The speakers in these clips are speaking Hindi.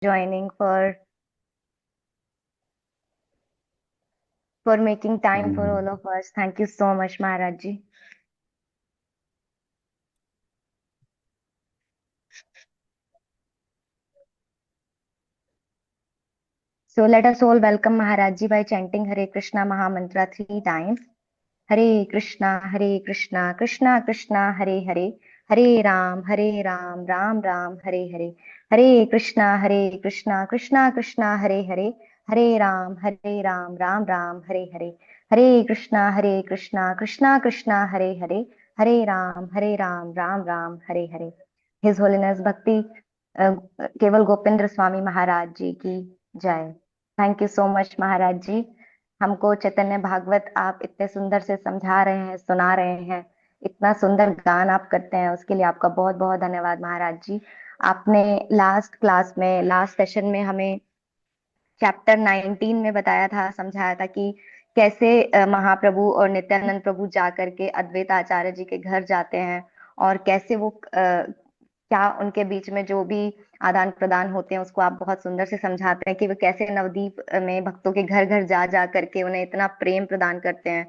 joining, for making time for all of us. Thank you so much, Maharaj ji. So let us all welcome Maharaj ji by chanting Hare Krishna Mahamantra 3 times. Hare Krishna, Krishna Krishna, Hare Hare, Hare Ram, Ram Ram, Hare Hare, Hare Krishna, Krishna Krishna, Hare Hare, Hare Ram, Ram Ram, Hare Hare, Hare Krishna, Krishna Krishna, Hare Hare, Hare Ram, Ram Ram, Hare Hare. His Holiness Bhakti केवल गोपेंद्र स्वामी महाराज जी की जय. थैंक यू सो मच महाराज जी. हमको चैतन्य भागवत आप इतने सुंदर से समझा रहे हैं, सुना रहे हैं, इतना सुंदर गान आप करते हैं, उसके लिए आपका बहुत बहुत धन्यवाद महाराज जी. आपने लास्ट क्लास में, लास्ट सेशन में हमें चैप्टर 19 में बताया था, समझाया था कि कैसे महाप्रभु और नित्यानंद प्रभु जा करके अद्वैत आचार्य जी के घर जाते हैं और कैसे वो क्या उनके बीच में जो भी आदान प्रदान होते हैं उसको आप बहुत सुंदर से समझाते हैं कि वो कैसे नवदीप में भक्तों के घर घर जा जा करके उन्हें इतना प्रेम प्रदान करते हैं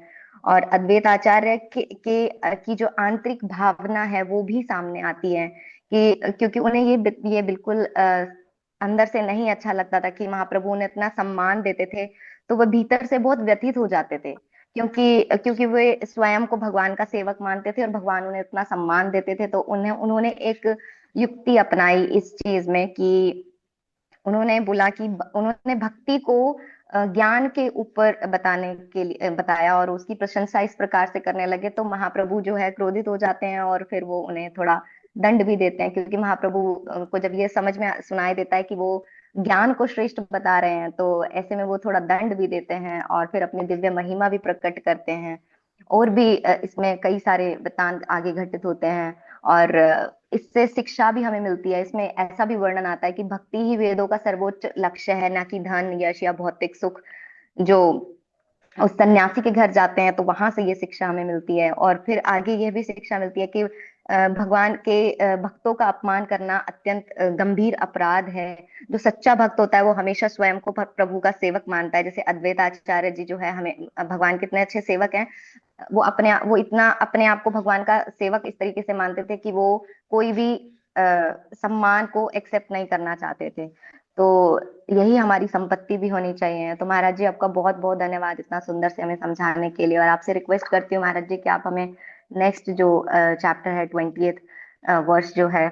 और अद्वैत आचार्य की जो आंतरिक भावना है वो भी सामने आती है कि क्योंकि उन्हें ये बिल्कुल अंदर से नहीं अच्छा लगता था कि महाप्रभु उन्हें इतना सम्मान देते थे, तो वह भीतर से बहुत व्यथित हो जाते थे क्योंकि क्योंकि वे स्वयं को भगवान का सेवक मानते थे और भगवान उन्हें इतना सम्मान देते थे, तो उन्होंने एक युक्ति अपनाई इस चीज में कि उन्होंने बोला कि उन्होंने भक्ति को ज्ञान के ऊपर बताने के लिए बताया और उसकी प्रशंसा इस प्रकार से करने लगे, तो महाप्रभु जो है क्रोधित हो जाते हैं और फिर वो उन्हें थोड़ा दंड भी देते हैं क्योंकि महाप्रभु को जब ये समझ में सुनाई देता है कि वो ज्ञान को श्रेष्ठ बता रहे हैं, तो ऐसे में वो थोड़ा दंड भी देते हैं और फिर अपनी दिव्य महिमा भी प्रकट करते हैं. और भी इसमें कई सारे वृत्तांत आगे घटित होते हैं और इससे शिक्षा भी हमें मिलती है. इसमें ऐसा भी वर्णन आता है कि भक्ति ही वेदों का सर्वोच्च लक्ष्य है, ना कि धन, यश या भौतिक सुख. जो उस सन्यासी के घर जाते हैं तो वहां से ये शिक्षा हमें मिलती है और फिर आगे ये भी शिक्षा मिलती है कि भगवान के भक्तों का अपमान करना अत्यंत गंभीर अपराध है. जो सच्चा भक्त होता है वो हमेशा स्वयं को प्रभु का सेवक मानता है. जैसे अद्वैत आचार्य जी जो है, हमें भगवान कितने अच्छे सेवक हैं. वो इतना अपने आप को भगवान का सेवक इस तरीके से मानते थे कि वो कोई भी सम्मान को एक्सेप्ट नहीं करना चाहते थे. तो यही हमारी संपत्ति भी होनी चाहिए. तो महाराज जी आपका बहुत बहुत धन्यवाद इतना सुंदर से हमें समझाने के लिए. और आपसे रिक्वेस्ट करती हूँ महाराज जी कि आप हमें नेक्स्ट जो चैप्टर है 20th वर्ष जो है,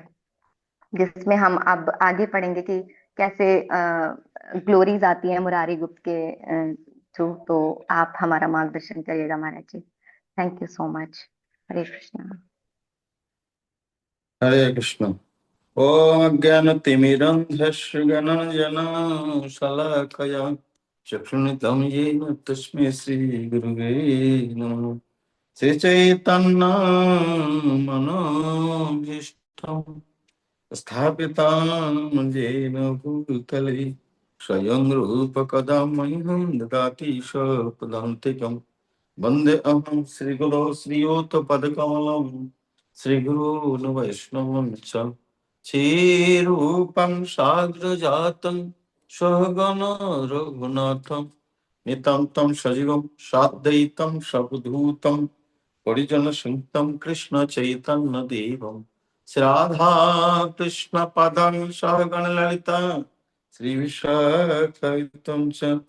जिसमें हम अब आगे पढ़ेंगे कि कैसे ग्लोरीज आती है मुरारी गुप्त के थ्रू, तो आप हमारा मार्गदर्शन करिएगा महाराज जी. Thank you so much. हरे कृष्णा. हरे कृष्ण. ओम अज्ञानतिमिरन्धस्य ज्ञानाञ्जनं शलाकया चक्षुरुन्मिलितं येन तस्मै श्रीगुरवे नमः. श्रीचैतन्यमनोभीष्टं स्थापितं येन भूतले स्वयं रूप कदा मह्यं ददाति स्वपदान्तिकम्. वन्दे अहं श्रीगुरो श्रीयुतपदकमलं श्रीगुरून् वैष्णवं च. श्रीरूपं साग्रजातं सहगण रघुनाथं नितान्तं सजीवं साद्वैतं सवधूतं परिजनसहितं कृष्ण चैतन्य देवं श्रीराधा कृष्ण पदं सहगण ललिता श्रीविशाखान्वितं च.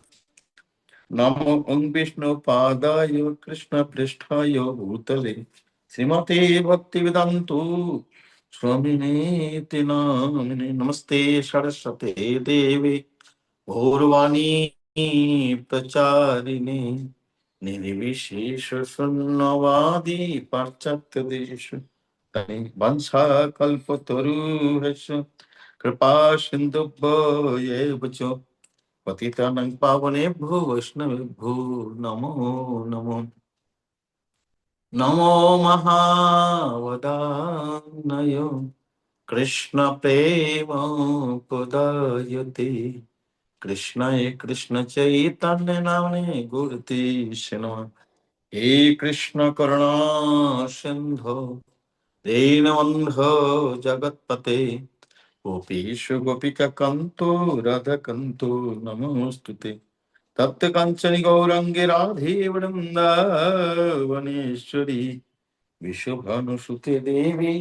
नमो ओं विष्णु पादाय कृष्ण पृष्ठाय भूतले श्रीमते भक्ति वेदांतो स्वामिनेति नामिने. नमस्ते सरस्वते देवे गौरवाणी प्रचारिणे निर्विशेष शून्यवादी पाश्चात्य देश वंशा कल्पतरुश्च कृपा सिन्धुभ्यो च पतितानां पावनेभ्यो वैष्णवेभ्यो नमो नमो. नमो महावदान्य कृष्ण प्रेम प्रदायते कृष्णाय कृष्ण चैतन्य नामने गुरुते नमः. हे कृष्ण करुणा सिंधु दीनबन्धो जगत्पते गोपीश गोपिका कांतो राधा कांतो नमोस्तुते। तप्त कांचन गौरंगे राधे वृंदावनेश्वरी विश्वभानुसुते देवी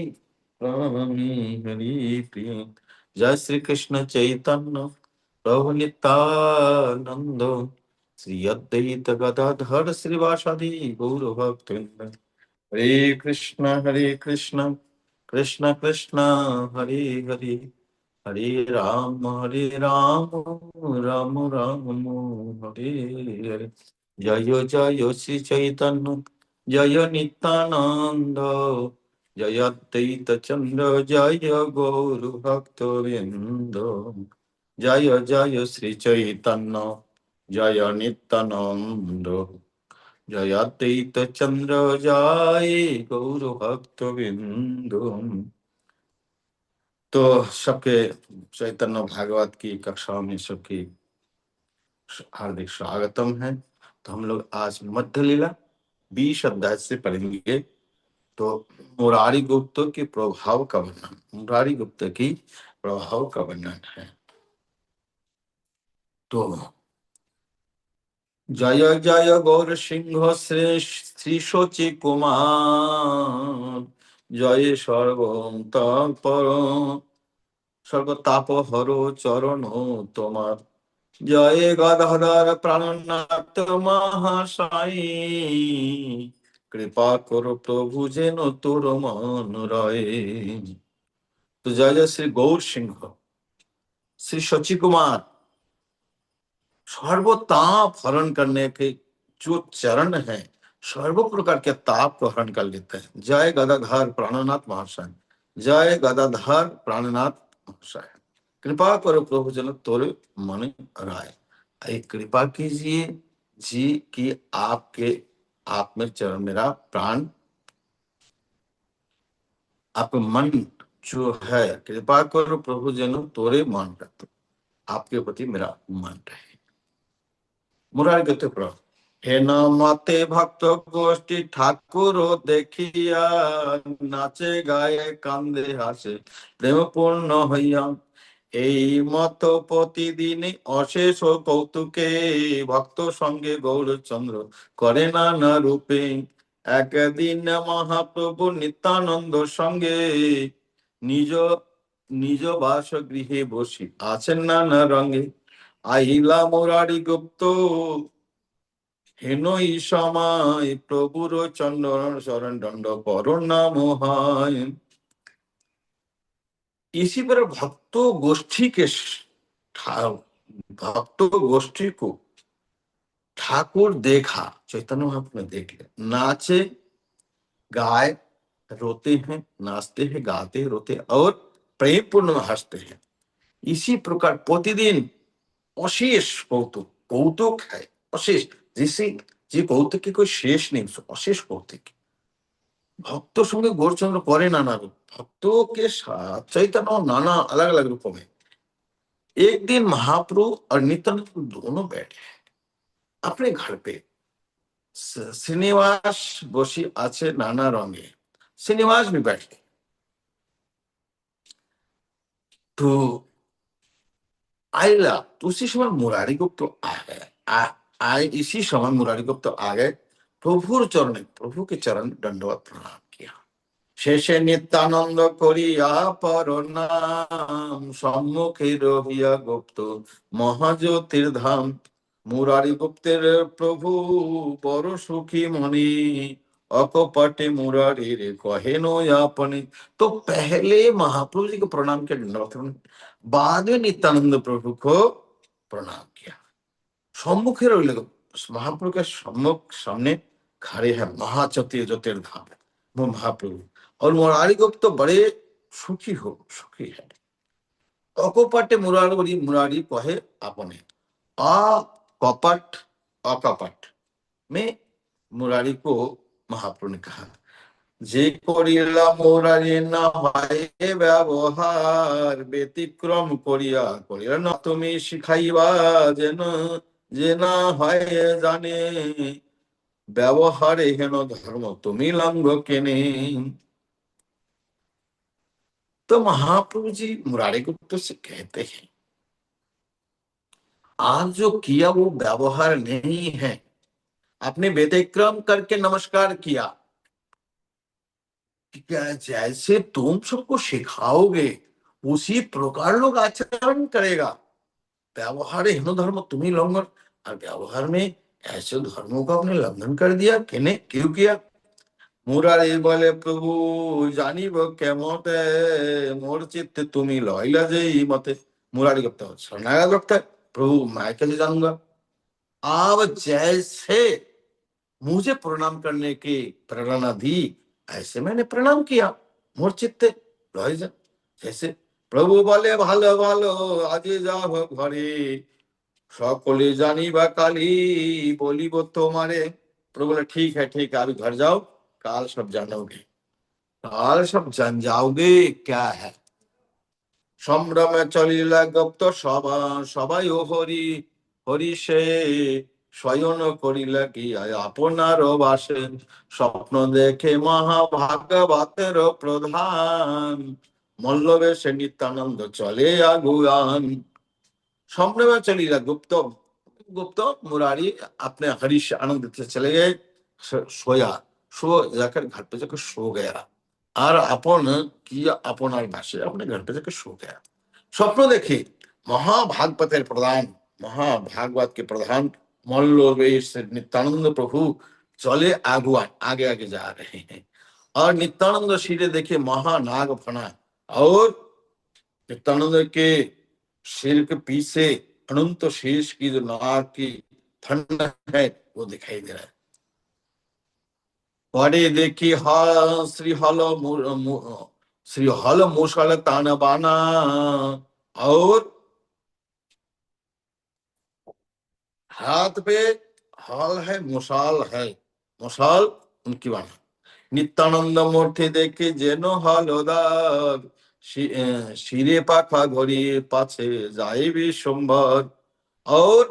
प्रणमामि हरिप्रिये। जय श्री कृष्ण चैतन्य प्रभु नित्यानंद श्री अद्वैत गदाधर श्रीवासादि गौर भक्तवृंद। हरे कृष्ण कृष्ण कृष्ण हरे हरे, हरे राम राम राम हरे हरे। जय जय श्री चैतन्य जय नित्यानंद जय अद्वैत चंद्र जय गौर भक्तवृंद। जय जय श्री चैतन्य जय नित्यानंद जय अद्वैत चंद्र जय गौर भक्तवृंद। तो सबके चैतन्य भागवत की कक्षा में सबकी हार्दिक स्वागतम है। तो हम लोग आज मध्य लीला 20 अध्याय से पढ़ेंगे। तो मुरारी गुप्त के प्रभाव का वर्णन, मुरारी गुप्त की प्रभाव का वर्णन है। तो जय जय गौर सिंह श्री शोचि कुमार जय सर्वताप हरो चरण তোমার। जय गदाधर प्राणनाथ महासाई कृपा करो प्रभु जेन तोर मन रहे। तो जय जय श्री गौर सिंह श्री शचि कुमार सर्वताप हरण करने के जो चरण है, सर्व प्रकार के ताप को हरण कर लेते हैं। जय गदाधर प्राणनाथ महाशय, जय गदाधर प्राणनाथ महाशय कृपा करो प्रभु जन तोरे मन राय। एक कृपा कीजिए जी कि आपके आप में चरण मेरा प्राण, आप मन जो है, कृपा करो प्रभु जन तोरे मन रख, आपके प्रति मेरा मन रहे। मुरारी कहते प्रभु हे नामते भक्त गोष्ठी ठाकुर देखिया नाचे गाये कांदे हासे प्रेम पूर्ण हইয়া। এই মত প্রতিদিন অশেষ কৌতুকে ভক্ত সঙ্গে গৌরচন্দ্র করে নানা রূপে। একদিন মহাপ্রভু নিত্যানন্দ সঙ্গে নিজ নিজ বাসগৃহে বসি আছেন নানা রঙে। আহিলা মুরারি গুপ্ত হেনই সময় প্রভুর চন্দন শरण दंड नाम हाय। इसी पर भक्तों गोष्ठी के भक्तों गोष्ठी को ठाकुर देखा, चैतन्य महाप्रभु ने देख लिया। नाचे गाए रोते हैं, नाचते हैं, गाते रोते और प्रेम पूर्ण हंसते हैं। इसी प्रकार प्रतिदिन अशेष कौतुक, कौतुक है अशेष, जिसे जी कौतुक की कोई शेष नहीं, अशेष कौतुक। भक्तों संगे गौरचंद्र करे नाना रूप, भक्तों के साथ चैतन्य नाना अलग अलग रूपों में। एक दिन महाप्रभु और नित्यानंद दोनों बैठे अपने घर पे। श्रीनिवास बसी आछे नाना रंगे, श्रीनिवास भी बैठे। तो आइला तो उसी समय मुरारी गुप्त आ गए। आए इसी समय मुरारी गुप्त आ गए। प्रभुर चरण, प्रभु के चरण दंडवत प्रणाम किया। शेषे नित्यानंद करिया पर नाम सम्मुखे रहिया गुप्त महाज्योतिर धाम। मुरारी गुप्तेर प्रभु बड़ सुखी मणि अकपटे मुरारी रे कहे नो अपने। तो पहले महाप्रभु जी को प्रणाम किया दंडवत, बाद में नित्यानंद प्रभु को प्रणाम किया। सम्मुखे रहिए, महाप्रभु के सम्मुख सामने खड़े हैं महाज्योतिर ज्योतिर्धाम वो महाप्रभु। और मुरारी गुप्त तो बड़े सुखी है। अकपटे मुरारी मुरारी कहे अपने। अकपट अकपट में मुरारी को महाप्रभु ने कहा, जे करिला मुरारी ना হয় ব্যবহার ব্যতিক্রম করিয়া করিয়া না তুমি শিখাইবা যেন যে না হয় জানে ব্যবহারে হেন ধর্ম তুমি লঙ্ঘ কেনে। तो महाप्रभु जी मुरारी गुप्त से कहते हैं, आज जो किया वो व्यवहार नहीं है। आपने व्यतिक्रम करके नमस्कार किया, क्या जैसे तुम सबको सिखाओगे उसी प्रकार लोग आचरण करेगा। व्यवहार हिंदू धर्म तुम्ही लंघन, और व्यवहार में ऐसे धर्मों का आपने उल्लंघन कर दिया, किने क्यों किया? मुरारी बोले प्रभु जानिब केमते मोर चित्त तुम्ही लइला जे मते। मुरारी गुप्ता शरणागत वक्त है, प्रभु मैं कैसे जानूंगा? आप जैसे मुझे प्रणाम करने की प्रेरणा दी, ऐसे मैंने प्रणाम किया। मोर चित्ते लय जा। जैसे प्रभु बोले ভালো ভালো আজে যাব ঘরে, সকলে জানিবা কালি বলিব তোমাरे। प्रभु बोले ठीक है अभी घर जाओ, काल सब जानोगे। काल सब जान जाओगे क्या है? সম্ভ্রমে চলিলা গুপ্ত সভা, সবাই ও হরি হরি সে শয়ন করিলা কি আপনার বাসে। স্বপ্ন দেখে মহাভাগবতের প্রধান, মল্লবেশে নিত্যানন্দ চলে আগুয়ান। स्वप्न में चली गुप्त गुप्त मुरारी अपने हरीश आनंद से चले गए। सोया, सो जाकर घर पे जाकर सो गया, और अपन किया अपन भाषे अपने घर पे जाकर सो गया। स्वप्न देखे महाभागवतेर प्रधान, महाभागवत के प्रधान मल्लवेश नित्यानंद प्रभु चले आगुआ, आगे आगे जा रहे हैं। और नित्यानंद सिरे देखे महानाग फना, और नित्यानंद के सिर के पीछे अनंत शेष की जो नाग की फन है वो दिखाई दे रहा है। परे देखी श्री हल मूसल तान बाना, और हाथ पे हल है, मुसाल है, मुसाल उनकी बाना। नित्यानंद मूर्ति देखे जेनो हलदार, শিরে পাখা ঘড়ি পাছে যাইবি सोमवार। और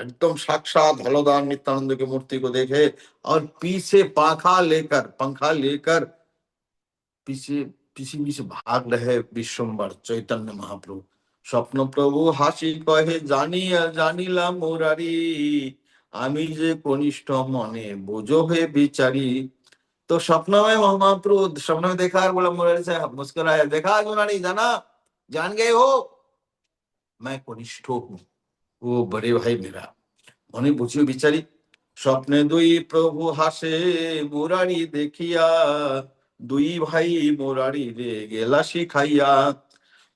एकदम साक्षात हलदार नित्यानंद की मूर्ति को देखे, और पीछे पंखा लेकर पीछे पीछे पीछे भाग रहे विश्वम्बर चैतन्य महाप्रभु। स्वप्न प्रभु हासि कहे जानिया जानिला मुरारी, आमी जे कनिष्ठ मने बोझो हे बिचारी। तो सपना में महाप्रभु सपना में देखा और बोला मुरारी से मुस्कुराया, देखा मुरारी जाना, जान गए हो मैं कनिष्ठ हूँ, वो बड़े भाई मेरा। मने बुझियो बिचारी। स्वप्ने दुई प्रभु हासे मुरारी देखिया, दुई भाई मुरारी रे गेला शिखाइया।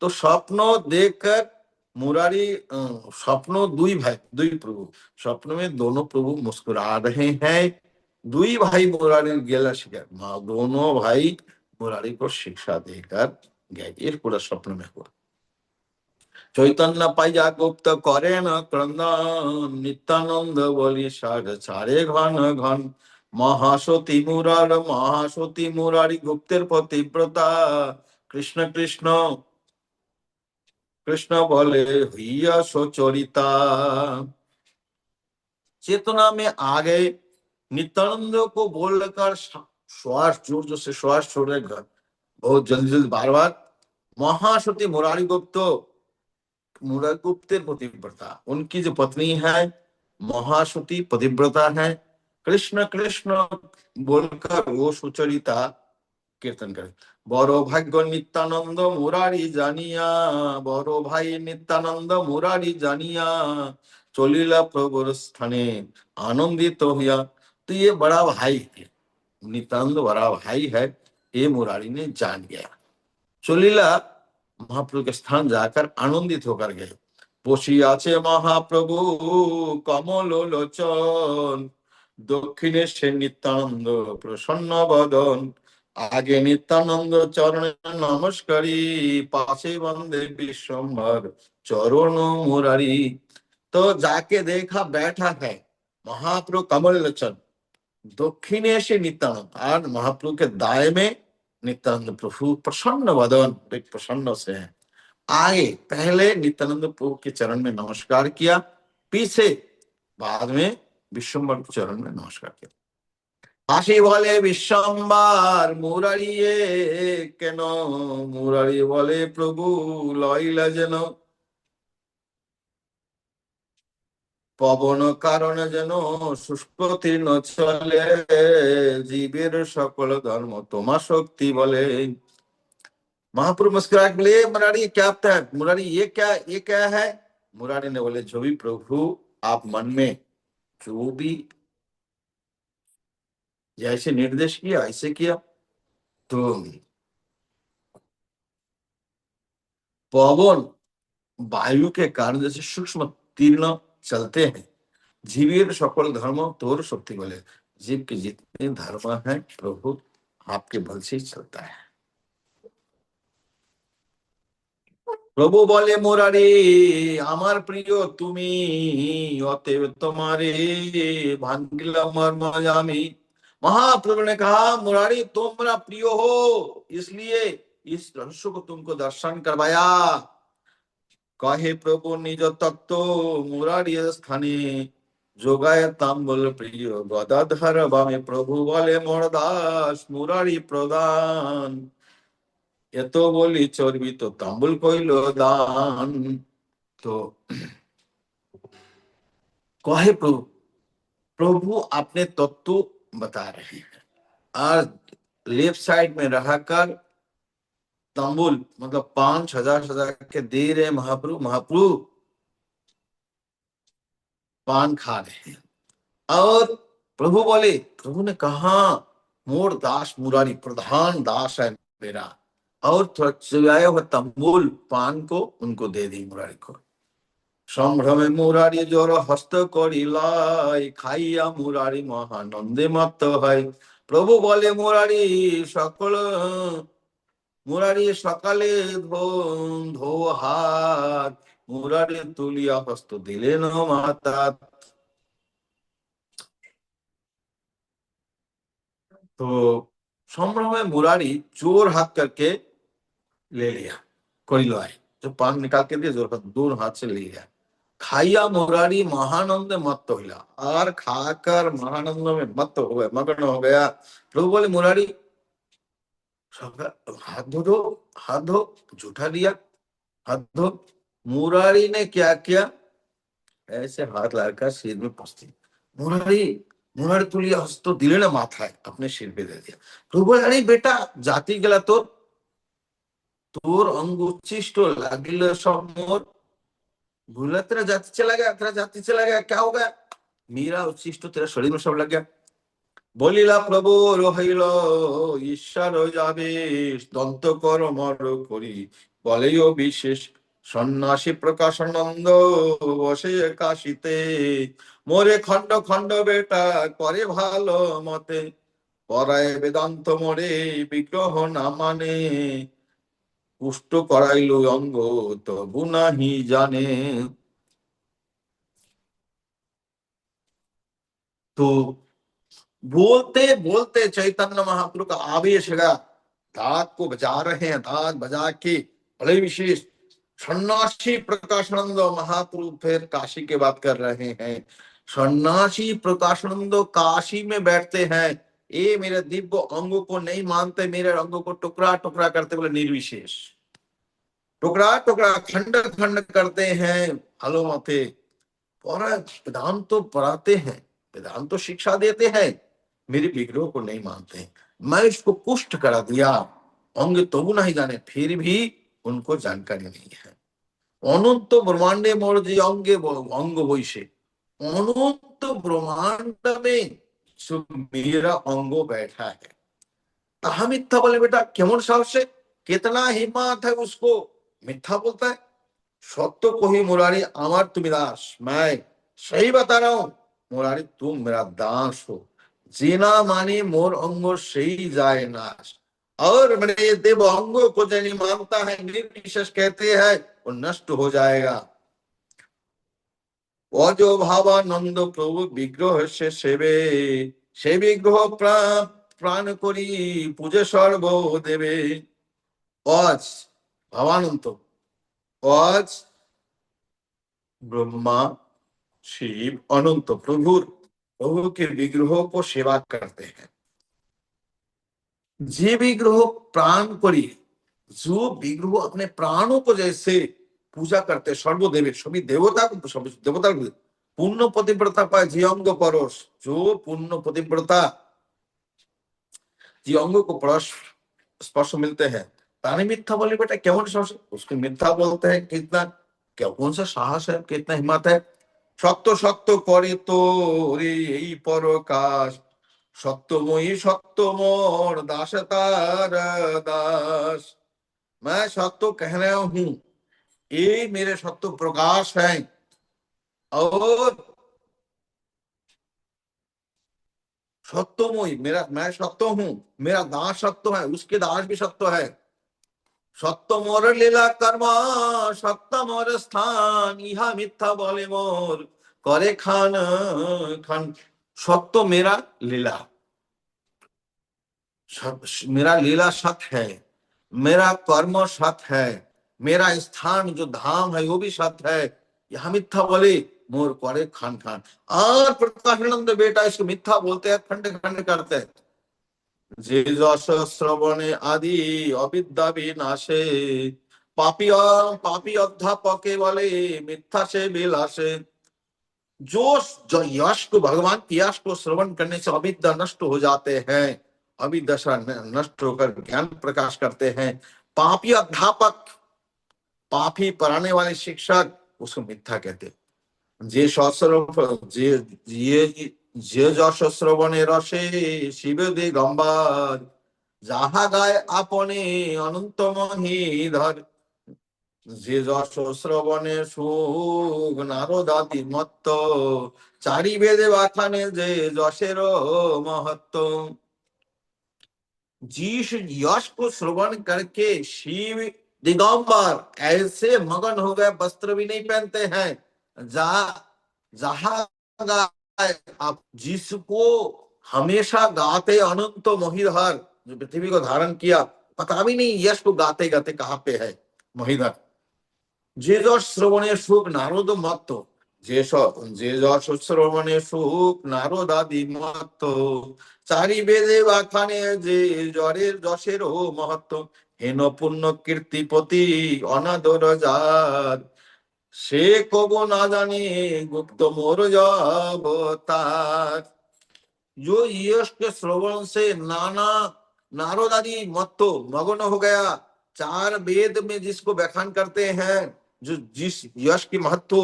तो स्वप्न देखकर मुरारी स्वप्न दुई भाई दुई प्रभु, स्वप्न में दोनों प्रभु मुस्कुरा रहे हैं। दुई भाई मुरारी गेला शिखा, दोनों भाई मुरारी को शिक्षा देकर गए। ये पूरा स्वप्न में हुआ। चैतन्य पाइया गुप्त करे न क्रंदन, नित्यानंद बोली सारे घन घन। महासती मुरारी गुप्तेर पतिव्रता, कृष्ण कृष्ण कृष्ण बोले हुआ सुचरिता। चेतना में आ गए, नित्यानंद को बोलकर श्वास जोर से श्वास छोड़ रहे, बहुत जल्दी जल्दी बार बार। महासती मुरारी गुप्तेर पतिव्रता, उनकी जो पत्नी है महासती पतिव्रता है। कृष्ण कृष्ण बोलकर वो सुचरिता कीर्तन करे। बड़ो भाग्य नित्यानंद मुरारी जानिया, बड़ो भाई नित्यानंद मुरारी जानिया, चलिला प्रभुर स्थाने आनंदित होया। तो ये बड़ा भाई है, नित्यानंद बड़ा भाई है, ये मुरारी ने जान गया। चलिला महाप्रभु के स्थान जाकर आनंदित होकर गए। बसी आछे महाप्रभु कमल लोचन, दक्षिणे से नित्यानंद प्रसन्न बदन। आगे नित्यानंद चरण नमस्कारी, पासे वंदे विश्वम्भर चरण मुरारी। तो जाके देखा बैठा है महाप्रभु कमल लोचन, दक्षिणे से नित्यानंद, और महाप्रभु के दाएं में नित्यानंद प्रभु प्रसन्न वदन, प्रसन्न से हैं। आगे पहले नित्यानंद प्रभु के चरण में नमस्कार किया, पीछे बाद में विश्वम्भर चरण में नमस्कार किया। হাসি বলে বিশ্বম্বার মুরারি এ কেন, মুরারি বলে প্রভু লইলা যেন, পবন কারণ যেন শুষ্ক তীর্ণ চলে, জীবের সকল ধর্ম তোমার শক্তি বলে। महाप्रभु मुस्कुरा के बोले मुरारी ये क्या होता है, मुरारी ये क्या है। मुरारी ने बोले जो भी प्रभु आप मन में जो भी जैसे निर्देश किया ऐसे किया। तो पवन वायु के कारण जैसे सूक्ष्म तीर्ण चलते हैं, जीवेर सकल धर्म तोर शक्ति बोले, जीव के जितने धर्म है प्रभु आपके बल से ही चलता है। প্রভু বলে মুরারি আমার প্রিয় তুমি, অতএব तुम्हारे भांगिला मर्म जामी। महाप्रभु ने कहा मुरारी तुम मेरा प्रिय हो, इसलिए इस रहस्य को तुमको दर्शन करवाया। कहे प्रभु निज तत्व मुरारी स्थाने, जोगाय तांबुल प्रिय गदाधर बामे। प्रभु बोले मोर दास मुरारी प्रदान, এত বলি চর্বিত তাম্বুল কইল দান। तो कहे प्रभु, प्रभु अपने तत्व बता रहे हैं और लेफ्ट साइड में रहकर तंबुल मतलब 5,000 सजा के दे रहे महाप्रभु। महाप्रभु पान खा रहे हैं और प्रभु बोले, प्रभु ने कहा मोर दास मुरारी प्रधान दास है मेरा, और थोड़ा चुराया हुआ तंबुल पान को उनको दे दी मुरारी को। সম্ভ্রমে মুরারি জোর হস্ত করিলাই, খাইয়া মুরারি মহানন্দে মত্ত হয়। প্রভু বলে মুরারি সকল মুরারি সকালে ধো হাত, মুরারি তুলিয়া হস্ত দিলেন মাতা। तो संभ्रम में मुरारी जोर हाथ करके ले लिया, कोई लो आए जो पान निकाल के दिए जोर दूर हाथ से ले लिया। खाइया मुरारी महानंद मत्त होइला, और खाकर महानंद में मत्त हो गया, मग्न हो गया। प्रभु बोले मुरारी हाथ धो दो, हाथ धो, जूठा दिया हाथ धो। मुरारी ने क्या किया, ऐसे हाथ लाकर सिर में पोंछती। मुरारी मुरारी तुलिया हस्त दिले ना माथा अपने सिर पे दे दिया। प्रभु बोले अरे बेटा जाति गला तो তোর অঙ্গ উচ্ছিষ্ট লাগিল সব মোর, भूला तेरा जाति चला गया, तेरा जाति चला गया, क्या हो गया, मेरा उच्छिष्ट तेरा शरीर में सब लग गया। বলিলা প্রভু রহিল ঈশ্বর যাবে, দন্ত কর মর করি বলেও বিশেষ। সন্ন্যাসী প্রকাশানন্দ বসে কাশিতে, মোরে খণ্ড খণ্ড বেটা করে ভালো মতে। পরায় বেদান্ত মোরে বিগ্রহ না মানে, পুষ্ট করাইল অঙ্গ তবু নাহি জানে। तो बोलते बोलते चैतन्य महाप्रभु का आवेश है, दांत को बजा रहे हैं, दांत बजा के बड़े विशेष। सन्यासी प्रकाशानंद महाप्रभु फिर काशी के बात कर रहे हैं। सन्यासी प्रकाशानंद काशी में बैठते हैं, ये मेरे दिव्य अंगों को नहीं मानते, मेरे अंगों को टुकड़ा टुकड़ा करते बोले निर्विशेष, टुकड़ा टुकड़ा खंड खंड करते हैं हलो मते। और वेदांत तो पढ़ाते हैं, वेदांत तो शिक्षा देते हैं, मेरे विग्रह को नहीं मानते। मैं इसको पुष्ट करा दिया, अंग तो नहीं जाने, फिर भी उनको जानकारी नहीं है। अनंत ब्रह्मांडे मोर जी अंगे अंग वैसे, अनंत ब्रह्मांड में जो मेरा अंगो बैठा है। कहा मिथ्या बोले बेटा केमन साहस से, कितना हिम्मत है उसको मिथ्या बोलता है। सत्य को ही मुरारी अमर तुम दास, मैं सही बता रहा हूं मुरारी तुम मेरा दास हो। जीना माने मोर अंगो सही जाए नाश, और मेरे देव अंगों को जो नहीं मानता है निर्विशेष कहते हैं वो नष्ट हो जाएगा। अजो भावानंद प्रभु विग्रह से सेवे, से विग्रह प्राण करी पूजे सर्व देवे। आज भावानंद आज ब्रह्मा शिव अनंत प्रभु प्रभु के विग्रहों को सेवा करते हैं। जे विग्रह प्राण करी, जो विग्रह अपने प्राणों को जैसे पूजा करते सर्वदेव सभी देवता को, सभी देवता को पूर्ण पतिव्रता पाए जे अंग परस, जो पूर्ण पतिव्रता যে অঙ্গ को स्पर्श मिलते हैं ताने मिथ्या बोले बेटा केवन साहस, उसको मिथ्या बोलते हैं। कितना क्या कौन सा साहस है, कितना हिम्मत है। সত্য সত্য করে তো রে এই পরকাশ, সত্যময়ী সত্য মোর দাস তার दास, मैं सत्य कह रहा हूँ, ये मेरे सत्य प्रकाश है। और सत्यमयी मेरा, मैं सत्य हूँ, मेरा दास सत्य है, उसके दास भी सत्य है। সত্য মোর লীলা কর্ম, সত্য মোর স্থান, ইহা মিথ্যা বলে মোর করে খান খান। সত্য मेरा लीला, मेरा लीला सत्य है, मेरा कर्म सत्य है, मेरा स्थान जो धाम है वो भी सत्य है। यह मिथ्या बोले मोर करे खान खान। और प्रकाशानंद बेटा इसको मिथ्या बोलते हैं, खंड खंड करते हैं। যে যশ শ্রবণে আদি অবিদ্যা বিনাশে, पापी पापी अध्यापके बोले मिथ्या से बिलासे। जो जो यश को, भगवान की यश को श्रवण करने से अविद्या नष्ट हो जाते हैं, अविद्या नष्ट होकर ज्ञान प्रकाश करते हैं। पापी अध्यापक, पापी पढ़ाने वाले शिक्षक, उसको मिथ्या कहते हैं। যে সহস্র যে যে যশ শ্রবণে রসে শিব দিগম্বর, যাহা গায় আপনে অনন্ত মহিধর। যে যশ শ্রবণে সুখ নারদাদি মত্ত, চারি বেদে বাখানে যে যশের महत्व। जिस यश को श्रवण करके शिव दिगंबर ऐसे मगन हो गए, वस्त्र भी नहीं पहनते हैं, जहां गाए आप, जिसको हमेशा गाते अनंत मोहिधर, जो पृथ्वी को धारण किया, पता भी नहीं यश को गाते गाते कहाँ पे है मोहिधर। যে যশ শ্রবণে সুখ নারদ মত্ত, যে যশ শ্রবণে সুখ নারদ আদি মত্ত, চারি বেদে বাখানে যে জ্বরের যশের ও মহত্ব। হেন পুণ্য কীর্তিপতি অনাদর যার, সে কব না জানে গুপ্ত मोर अवतार। जो यश के श्रवण से नाना नारद आदि मत्तो मगन हो गया, चार वेद में जिसको व्याख्यान करते हैं, जो जिस यश की महत्व,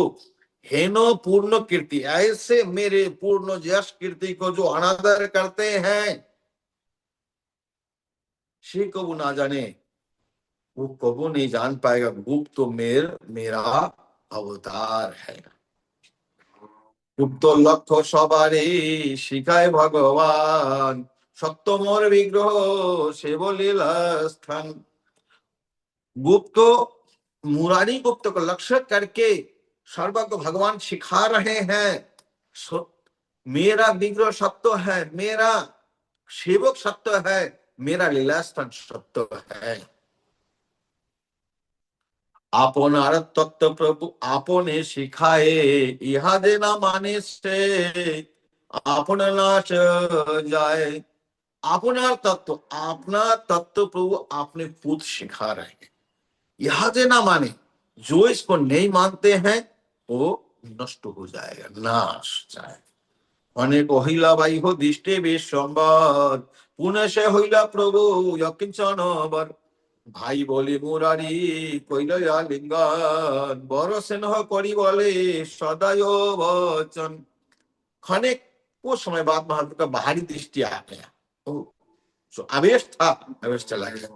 हेनो पूर्ण कीर्ति, ऐसे मेरे पूर्ण यश कीर्ति को जो अनादर करते हैं, से कबू ना जाने, वो कबू नहीं जान पाएगा गुप्त तो मेरा अवतार है। गुप्त लक्ष्य সবারে শিখায় ভগবান, সত্য মোর বিগ্রহ শিব লীলা स्थान। गुप्त मुरारी गुप्त को लक्ष्य करके सर्व को भगवान सिखा रहे हैं। मेरा विग्रह सत्य है, मेरा सेवक सत्य है, मेरा लीला स्थान सत्य है। আপনার তত্ত্ব প্রভু আপনে শিখায়ে, ইহা যে না মানে সে আপন নাশ যায়। আপনার तत्व प्रभु आपने खुद सिखा रहे हैं। यह जे ना माने, जो इसको नहीं मानते हैं वो नष्ट हो जाएगा, नाश जाए। অনেক হইলা বাই হো দৃষ্টে বেশ সম্বাদ, পুনঃ সে হইলা প্রভু যকিঞ্চন বর। ভাই বলে মুরারি কইলয়া লিঙ্গন, বড় স্নেহ করি বলে सदाय वचन। खाने को समय बाद महात्मा का बाहरी दृष्टि आ गया, तो आवेश था, आवेश चला गया।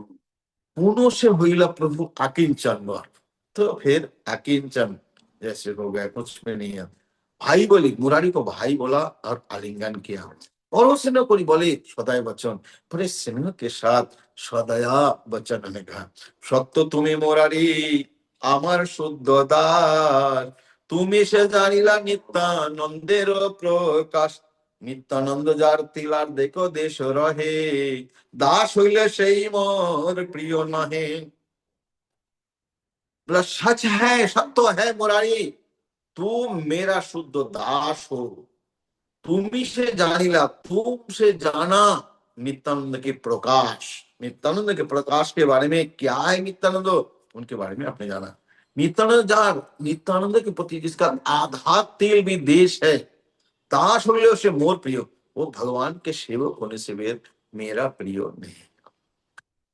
पुनः से हुईला प्रभु आकिंचन वर, तो फिर आकिंचन जैसे हो गया, कुछ में नहीं है। भाई बोली, मुरारी को भाई बोला और आलिंगन किया। और उसने कोई बोले सदाय वचन, बड़े स्नेह के साथ सदया वचन ने कहा, सत्य तुम्हें मुरारी আমার শুদ্ধ দ্বার, তুমি সে জানিলা নিত্যানন্দের প্রকাশ। নিত্যানন্দ যার তিলার দেখো দেশ রহে, दास হইলে সেই মোর প্রিয় নহে। बोला सच है, सत्य है मुरारी, तुम मेरा शुद्ध दास हो। तुम ही से जानिला, तुमसे जाना नित्यानंद के प्रकाश। नित्यानंद के प्रकाश के बारे में क्या है नित्यानंद, उनके बारे में आपने जाना। नित्यानंद के प्रति जिसका आधा तेल भी देश है, ता শুনলেও সে मोर प्रिय, वो भगवान के सेवक होने से मेरा प्रिय नहीं।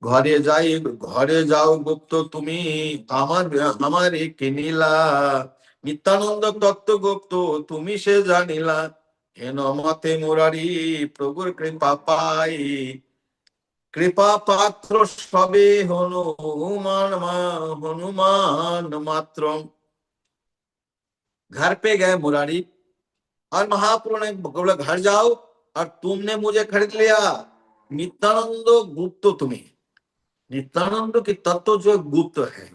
ঘরে যাও গুপ্ত তুমি, আমার কে নীলা, নিত্যানন্দ তত্ত্ব গুপ্ত তুমি সে জানিলা, হেন মতে মুরারি প্রভুর কৃপা পাই, কৃপা পাত্র সবে हनुमान मात्र। घर पे गए मुरारी और महाप्रभु ने बोला घर जाओ और तुमने मुझे खरीद लिया, नित्यानंद गुप्त तुम्हें, नित्यानंद के तत्व जो गुप्त है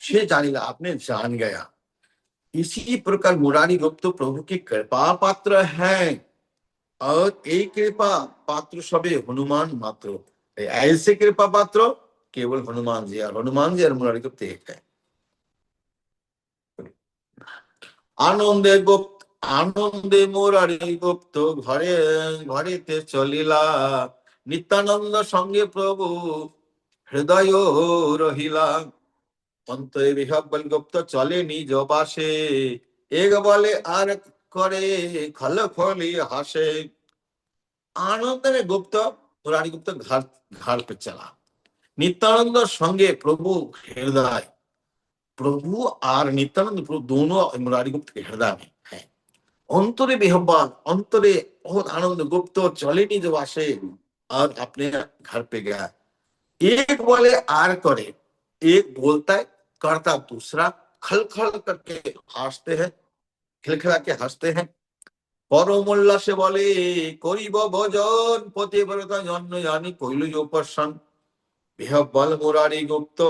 से जानिला, आपने जान गया। इसी प्रकार मुरारी गुप्त प्रभु की कृपा पात्र है, और एक कृपा पात्र सबे हनुमान मात्र। ऐसे कृपा पात्र केवल हनुमान जी, और हनुमान जी और मुरारी गुप्त एक है। आनंदे गुप्त आनंदे मुरारी गुप्त घरे घरेते चलिला, नित्यानंद संगे प्रभु हृदय रहिला, অন্তরে বিহব্বল গুপ্ত চলে নিজ বাসে, এক বলে আর করে খল খলি হাসে। आनंद में गुप्त मुरारी गुप्त घर घर पे चला, नित्यानंद संगे प्रभु हृदय, प्रभु और नित्यानंद प्रभु दोनों मुरारी गुप्त के हृदय में है। अंतरे बेहब्बान, अंतरे बहुत आनंद गुप्त चले निज बासे, और अपने घर पे गया। एक बोले आर करे, एक बोलता है करता दूसरा, खल खल करके हंसते हैं, खिलखिला के हंसते हैं। परम उल्लासे बोले करिब भजन पतिव्रता जन्म जानी कइल जो उपासन, বিহব্বল মুরারি গুপ্ত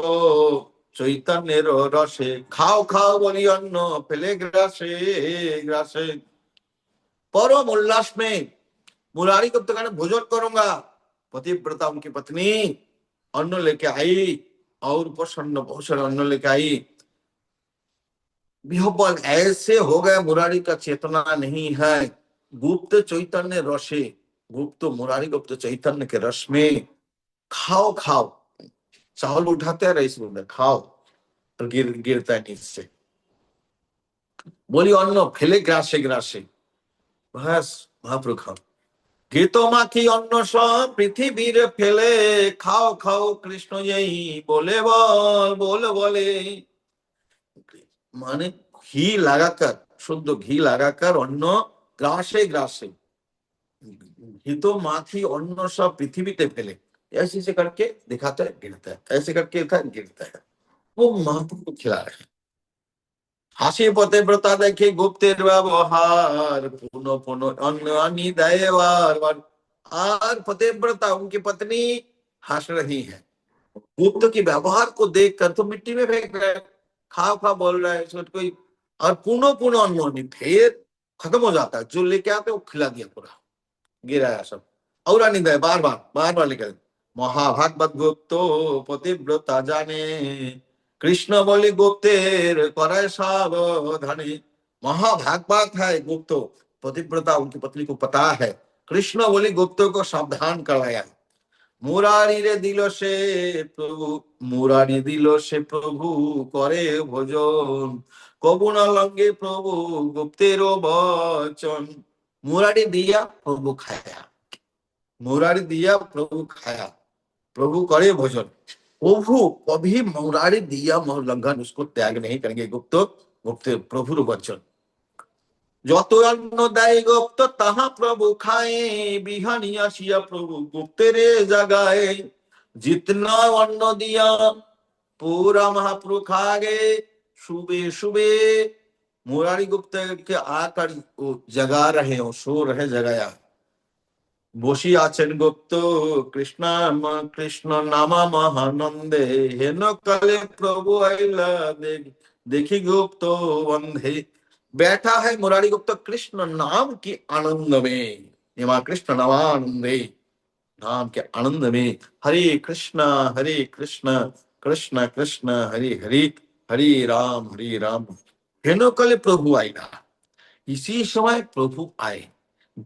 চৈতন্যের রসে, খাও খাও বলি অন্ন ফেলে গ্রাসে ग्रासे। परम उल्लास में मुरारी गुप्त कहने भोजन करूंगा, पतिव्रता उनकी पत्नी अन्न लेके आई, और प्रसन्न बहुत सारा अन्न लेके आई। विहब्बल ऐसे हो गए, मुरारी का चेतना नहीं है। गुप्त चैतन्य रसे, गुप्त मुरारी गुप्त चैतन्य के रस में खाओ खाओ, चावल उठाते हैं रईस बोलते खाओ, तो गिरता है नीचे। बोली अन्न फेले ग्रासे ग्रासे, बस महाप्रभु खाओ। घृतो माखी अन्न सब पृथ्वीर फेले, खाओ खाओ कृष्ण यही बोले बोल बोले। माने घी लगाकर, शुद्ध घी लगाकर अन्न ग्रासे ग्रासे, घृतो माखी अन्न सब पृथ्वी पे फैले, ऐसे ऐसे करके दिखाता है गिरता है, ऐसे करके गिरता है। वो महाप्रभु को खिला रहे हैं। হাসি পতিব্রতা দেখে গুপ্তের ব্যবহার, पुनः पुनः अन्न आनी दे बार बार। और पतिव्रता उनकी पत्नी हंस रही है, गुप्त की व्यवहार को देखकर तो मिट्टी में फेंक रहे, खाओ खा बोल रहा है उसको कोई, और पुनः पुनः अन्न आनी, फिर खत्म हो जाता है, जो लेके आते वो खिला दिया पूरा, गिराया सब, और आनी दे बार बार लेकर। महाभागवत गुप्त पतिव्रता जाने, कृष्ण बोले गुप्तेर करे सावधानी। महाभागवत है गुप्त पतिव्रता, उनकी पत्नी को पता है, कृष्ण बोले गुप्त को सावधान कराया। मुरारी रे दिल से प्रभु, मुरारी दिल से प्रभु करे भोजन, कबू न लंगे प्रभु गुप्तेरो वचन। मुरारी दिया प्रभु खाया, मुरारी दिया प्रभु खाया, प्रभु करे भोजन। प्रभु कभी मुरारी दिया उल्लंघन उसको त्याग नहीं करेंगे, गुप्त गुप्त प्रभु वचन। যত অন্ন দেয় গুপ্ত তাহা প্রভু খায়ে, বিহানি আসিয়া প্রভু গুপ্তেরে জাগায়। जितना अन्न दिया पूरा महाप्रभु खा गए। सुबह सुबह मुरारी गुप्त के आकर जगा रहे हो, सो रहे जगाया। বসি আছেন গুপ্ত কৃষ্ণ কৃষ্ণ নামা মহানন্দে, হেন কালে प्रभु आइला देखी गुप्त बंधे। बैठा है मुरारी गुप्त कृष्ण नाम की आनंद में, यहाँ कृष्ण नामानंदे, नाम के आनंद में। हरे कृष्ण कृष्ण कृष्ण हरे हरे, हरे राम हेन काले प्रभु आइला। इसी समय प्रभु आए,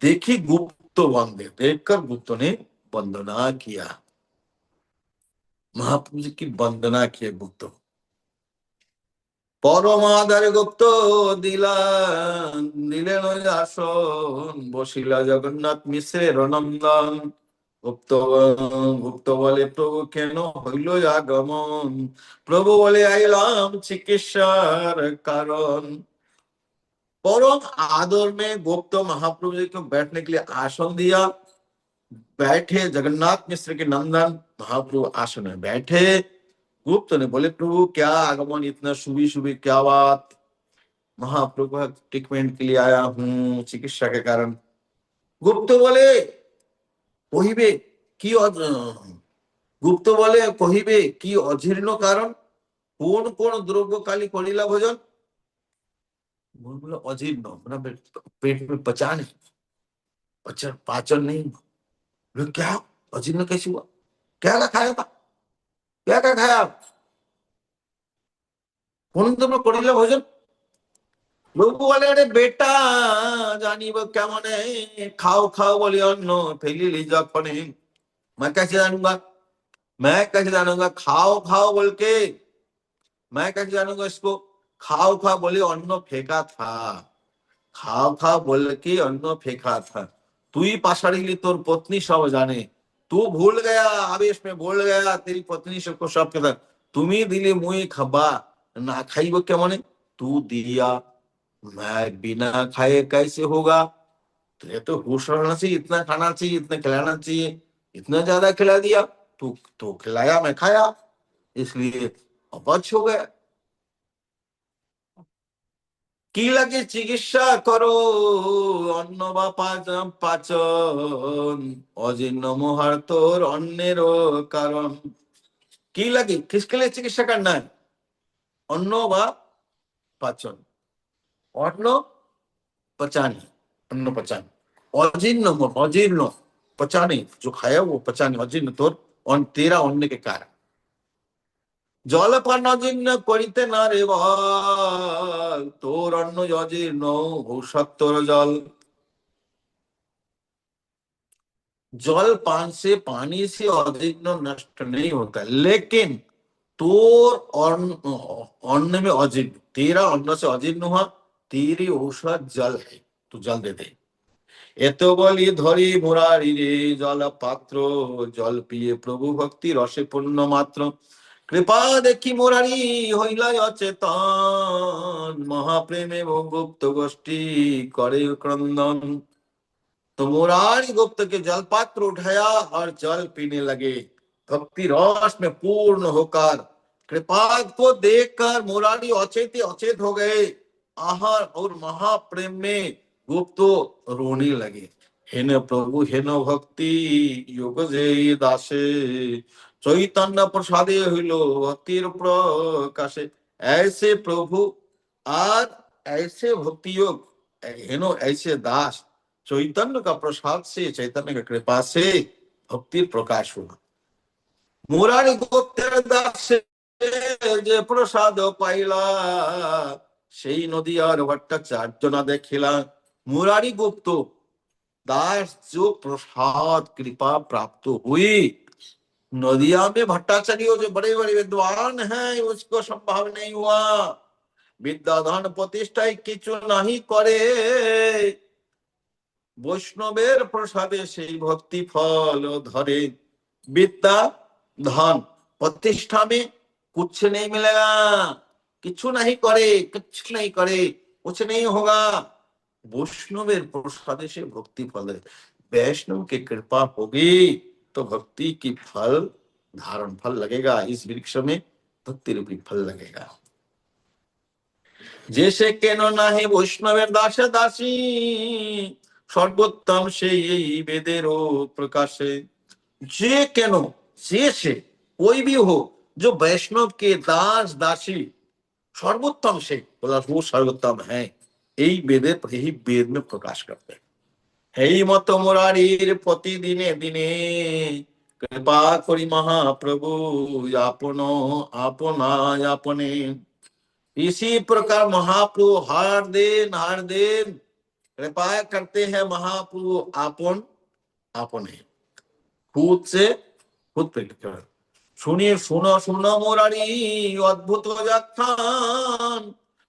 देखी गुप्त बंदे, देखकर गुप्त ने वंदना किया, महाप्रभु जी की वंदना किए गुप्त। परमादार गुप्त दिला दिलेन আসন, বসিলা জগন্নাথ মিশ্রের নন্দন। গুপ্ত গুপ্ত বলে প্রভু কেন হইল আগমন, প্রভু বলে আইলাম চিকিৎসার कारण। परम आदर में गुप्त महाप्रभु जी को बैठने के लिए आसन दिया। बैठे जगन्नाथ मिश्र के नंदन महाप्रभु आसन में बैठे। गुप्त ने बोले प्रभु क्या आगमन इतना सुबह सुबह, क्या बात? महाप्रभु ट्रीटमेंट के लिए आया हूँ चिकित्सा के कारण। गुप्त बोले কহিবে কি গুপ্ত বলে কহিবে কি অজীর্ণ কারণ, কোন কোন দ্রব্য কালি করিলা ভোজন? बोला अजीर्ण, मतलब पेट में पचा नहीं, पाचन नहीं। बोले क्या अजीर्ण कैसे हुआ? क्या क्या खाया था? क्या क्या खाया? कौन तुमने करिला भोजन? लोग बोले अरे बेटा जानी वो क्या मने, खाओ खाओ बोले अन्न फैली ली जखने। मैं कैसे जानूंगा, मैं कैसे जानूंगा? खाओ खाओ बोल के मैं कैसे जानूंगा इसको? खाओ खाओ बोले अन्न फेंका था, खाओ खाओ बोल के अन्न फेंका था। तू ही पाशाड़ी तोर पत्नी सब जाने, तू भूल गया आवेश में बोल गया तेरी पत्नी सबको सब के साथ तुम्ही दिले मुई खबा ना खाइब क्या मने, तू दिया मैं बिना खाए कैसे होगा? तुझे तो होश रहना चाहिए, इतना खाना चाहिए, इतना खिलाना चाहिए, इतना ज्यादा खिला दिया। तू तो खिलाया मैं खाया, इसलिए अपच हो गया। কি লাগে চিকিৎসা করো অন্ন বা পাচন, অজীর্ণ মোহার তোর অন্যের কারণ। কি লাগে किसके लिए चिकित्सा करना है? अन्न व पाचन, अन्न पचाने, अन्न पचाने, अजीर्ण अजीर्ण पचाने, जो खाया वो पचाने, अजीर्ण तोर तेरा अन्न के कारण। জলপান অজীর্ণ করিতে না রে বল, তোর অন্ন অজীর্ণ ভূসত্তর জল। जल पान से पानी से अजीर्ण नष्ट नहीं होता, लेकिन तोर अन्न में अजीर्ण, तेरा अन्न से अजीर्ण हुआ, तेरी औषध जल है, तू जल दे दे। এত বলি ধরি মুরারি রে জল পাত্র, জল পিয়ে প্রভু ভক্তি রসে পূর্ণ মাত্র। কৃপা দেখি মুরারি হইলা অচেতন, মহাপ্রেমে গুপ্ত গোষ্ঠী করে क्रंदन। तो मुरारी गुप्त के जल पात्र उठाया और जल पीने लगे। भक्ति रस में पूर्ण होकर कृपा को देखकर मुरारी अचेत अचेत हो गए। आहार और महाप्रेम में गुप्त रोने लगे। हेन प्रभु हेन भक्ति योग जे दासे, चैतन्य प्रसादे हইল भक्तिर प्रकाशे। ऐसे प्रभु और ऐसे भक्ति योग हेनो ऐसे दास, चैतन्य का प्रसाद से, चैतन्य की कृपा से भक्ति प्रकाश हुआ। मुरारी गुप्तेर दासे যে প্রসাদ পাইলা, সেই নদিয়ার ভট্টাচার্য না দেখিলা। मुरारी गुप्त दास जो प्रसाद कृपा प्राप्त हुई, नदिया में भट्टाचार्य जो बड़े बड़े विद्वान हैं उसको संभव नहीं हुआ। विद्याधन प्रतिष्ठा किचु नहीं करे, বৈষ্ণবের প্রসাদে সেই भक्ति फल धरे। विद्या धन प्रतिष्ठा में कुछ नहीं मिलेगा, किच्छु नहीं करे, कुछ नहीं करे, कुछ नहीं होगा। वैष्णवेर प्रसादे से भक्ति फल है। वैष्णव की कृपा होगी तो भक्ति की फल धारण फल लगेगा, इस वृक्ष में भक्ति रूपी फल लगेगा। जैसे केनो नाहि वैष्णवेर दासे दासी, सर्वोत्तम से यही वेदेरो प्रकाशे। जे केनो से कोई भी हो जो वैष्णव के दास दासी, सर्वोत्तम से बोला वो सर्वोत्तम है, यही वेदे यही वेद में प्रकाश करते हैं। এই মত মুরারির প্রতিদিনে দিনে কৃপা করি মহাপ্রভু আপন আপনায় আপনে। इसी प्रकार महाप्रभु हर दिन कृपा करते हैं महाप्रभु आपन आपने। খুদ সে খুদ প্রেরিত করে। শুনিয়ে শুনো শুনো মুরারি অদ্ভুত যাত্রান,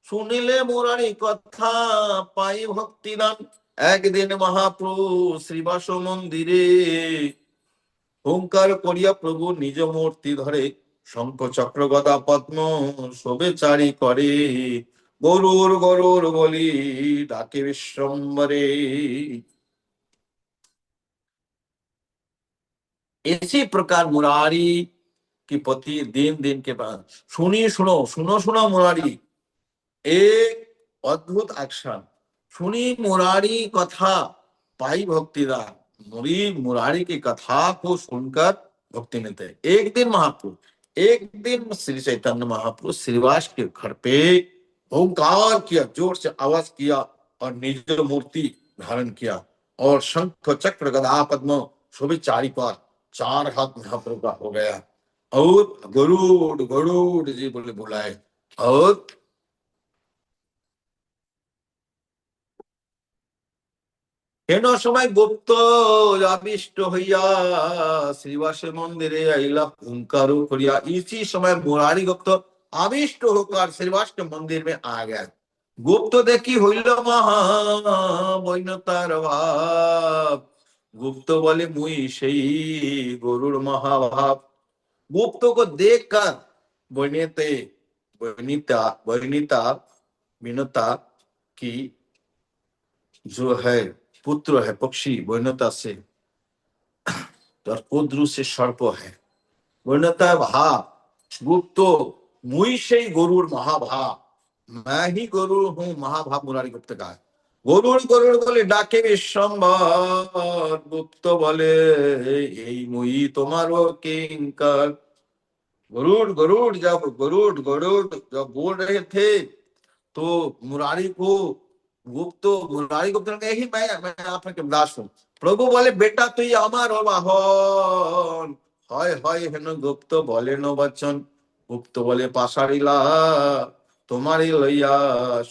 শুনিলে মুরারি কথা পাই ভক্তিদান। একদিন মহাপ্রভু শ্রীবাস মন্দিরে হুঙ্কার করিয়া প্রভু নিজ মূর্তি ধরে, শঙ্খ চক্র গদা পদ্ম শোভে চারি করে, গরুর গরুর বলি ডাকে বিশ্বম্বরে। इसी प्रकार मुरारी की पति दिन दिन के बाद सुनिए सुनो सुनो सुनो मुरारी, एक अद्भुत आख्यान। सुनी मुरारी कथा पाई भक्तिदान। मुरारी की कथा को सुनकर भक्ति मिलते हैं। एक दिन श्री चैतन्य महाप्रभु श्रीवास के घर पे ओंकार किया, जोर से आवाज किया और निज मूर्ति धारण किया और शंख चक्र गदा पद्म शोभित चारि पर 4 हाथ महाप्रभु का हो गया और गरुड़ गरुड़ जी बोले बुलाए और হেন সময় গুপ্ত আবিষ্ট হইয়া শ্রীবাসে মন্দিরে আইলা হুঙ্কার करिया। इसी समय मुरारी गुप्त आविष्ट होकर श्रीवास के मंदिर में आ गया। गुप्त देखी হইল মহা বৈনতার ভাব। गुप्त बोले मुई সেই গরুর মহাভাব। गुप्त को देखकर बनिते बनिता बनिता विनता की जो है पुत्र है पक्षी वैनता से, और कुद्रु से सर्प है। वैनता भाव गुप्त मुई से गरुड़ महाभाव, मैं ही गरुड़ हूँ महाभाव मुरारी गुप्त का। गरुड़ गरुड़ बोले डाके विश्वम्भर। गुप्त बोले এই মুই তোমারও किंकर। गरुड़ गरुड़ जब गरुड़ गरुड़ जब बोल रहे थे तो मुरारी को मुरारी गुप्त ने कहा मैं आपके दास हूँ। प्रभु बोले बेटा तुई আমার বাহন। হয় হয় হেন গুপ্ত বলেন বচন। গুপ্ত বলে পাশারিলা তোমারই লইয়া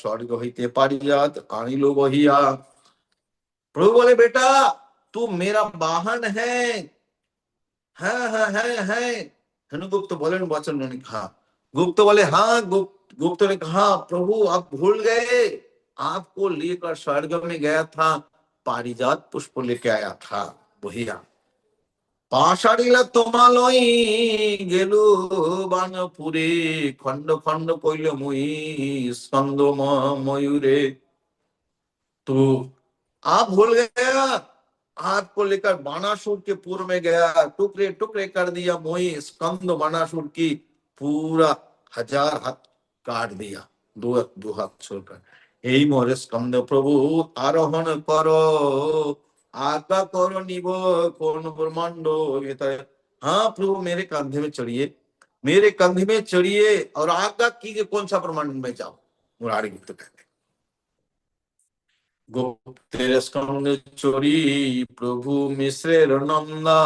স্বর্গ হইতে পারিয়া আনিল বহিয়া। प्रभु बोले बेटा तू मेरा वाहन है। है हेनु गुप्त बोले वचन ने कहा। गुप्त बोले हाँ। गुप्त ने कहा प्रभु आप भूल गए, आपको लेकर स्वर्ग में गया था, पारिजात पुष्प लेके आया था बहिया। पाशाड़ीला তোমালই গেলু বানপুরে, খন্ড খন্ড কইল মুই স্কন্দ মयूरे। तो आप भूल गया, आपको लेकर बानासुर के पूर्व में गया, टुकड़े टुकड़े कर दिया मोई स्कंद बानासुर की, पूरा 1000 हाथ काट दिया, दो हाथ छोड़कर। यही मोरे स्कंद प्रभु आरोहण करो, आज्ञा करो निभो कौन ब्रह्मांडो भीतर। हाँ प्रभु मेरे कंधे में चढ़िए, मेरे कंधे में चढ़िए और आज्ञा कीजिए कौन सा ब्रह्मांड में जाओ। मुरारी गुप्त कहते गुप्तेर स्कंद चोरी प्रभु मिश्रेर नंदन।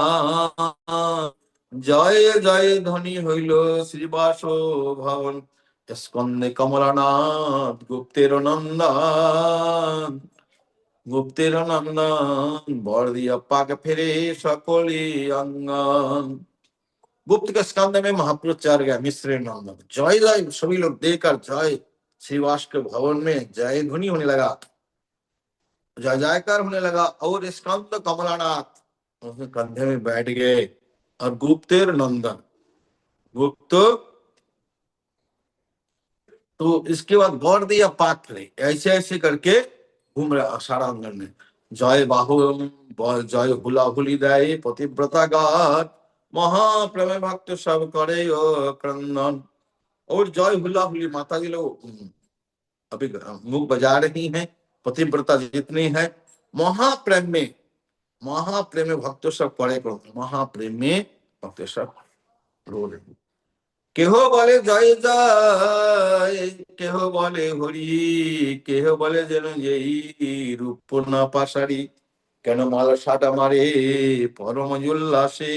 जय जय ध्वनि हইল শ্রীবাস ভবন। স্কন্দে কমলানাথ গুপ্তের নন্দন। गुप्तेर नंदन बर दिया पाक फेरे सकली अंगन। गुप्त के स्कंद में महापुरुष चढ़ गया मिश्र नंदन। जय जय सभी लोग देकर जय श्रीवास के भवन में जय ध्वनि होने लगा, जय जयकार होने लगा। और स्कंद कमलानाथ उसके कंधे में बैठ गए और गुप्तेर नंदन गुप्त। तो इसके बाद गौर दिया पाक फेरे, ऐसे ऐसे करके घूम रहा सारा अंगन में। जय बाहु जय हुला हुली दय पतिव्रता गात, महाप्रेम भक्त सब करे क्रंदन। और जय हुला हुली माता जी लोग अभी मुख बजा रही हैं, पतिव्रता जितनी है महाप्रेम में भक्त सब करे महाप्रेम में भक्त सब रो रहे। केह बोले जय जय, केह बोले हरि, केह बोले जेन यही रूप ना पाशारी। কেন মালসাটা মারে পরম উল্লাসে,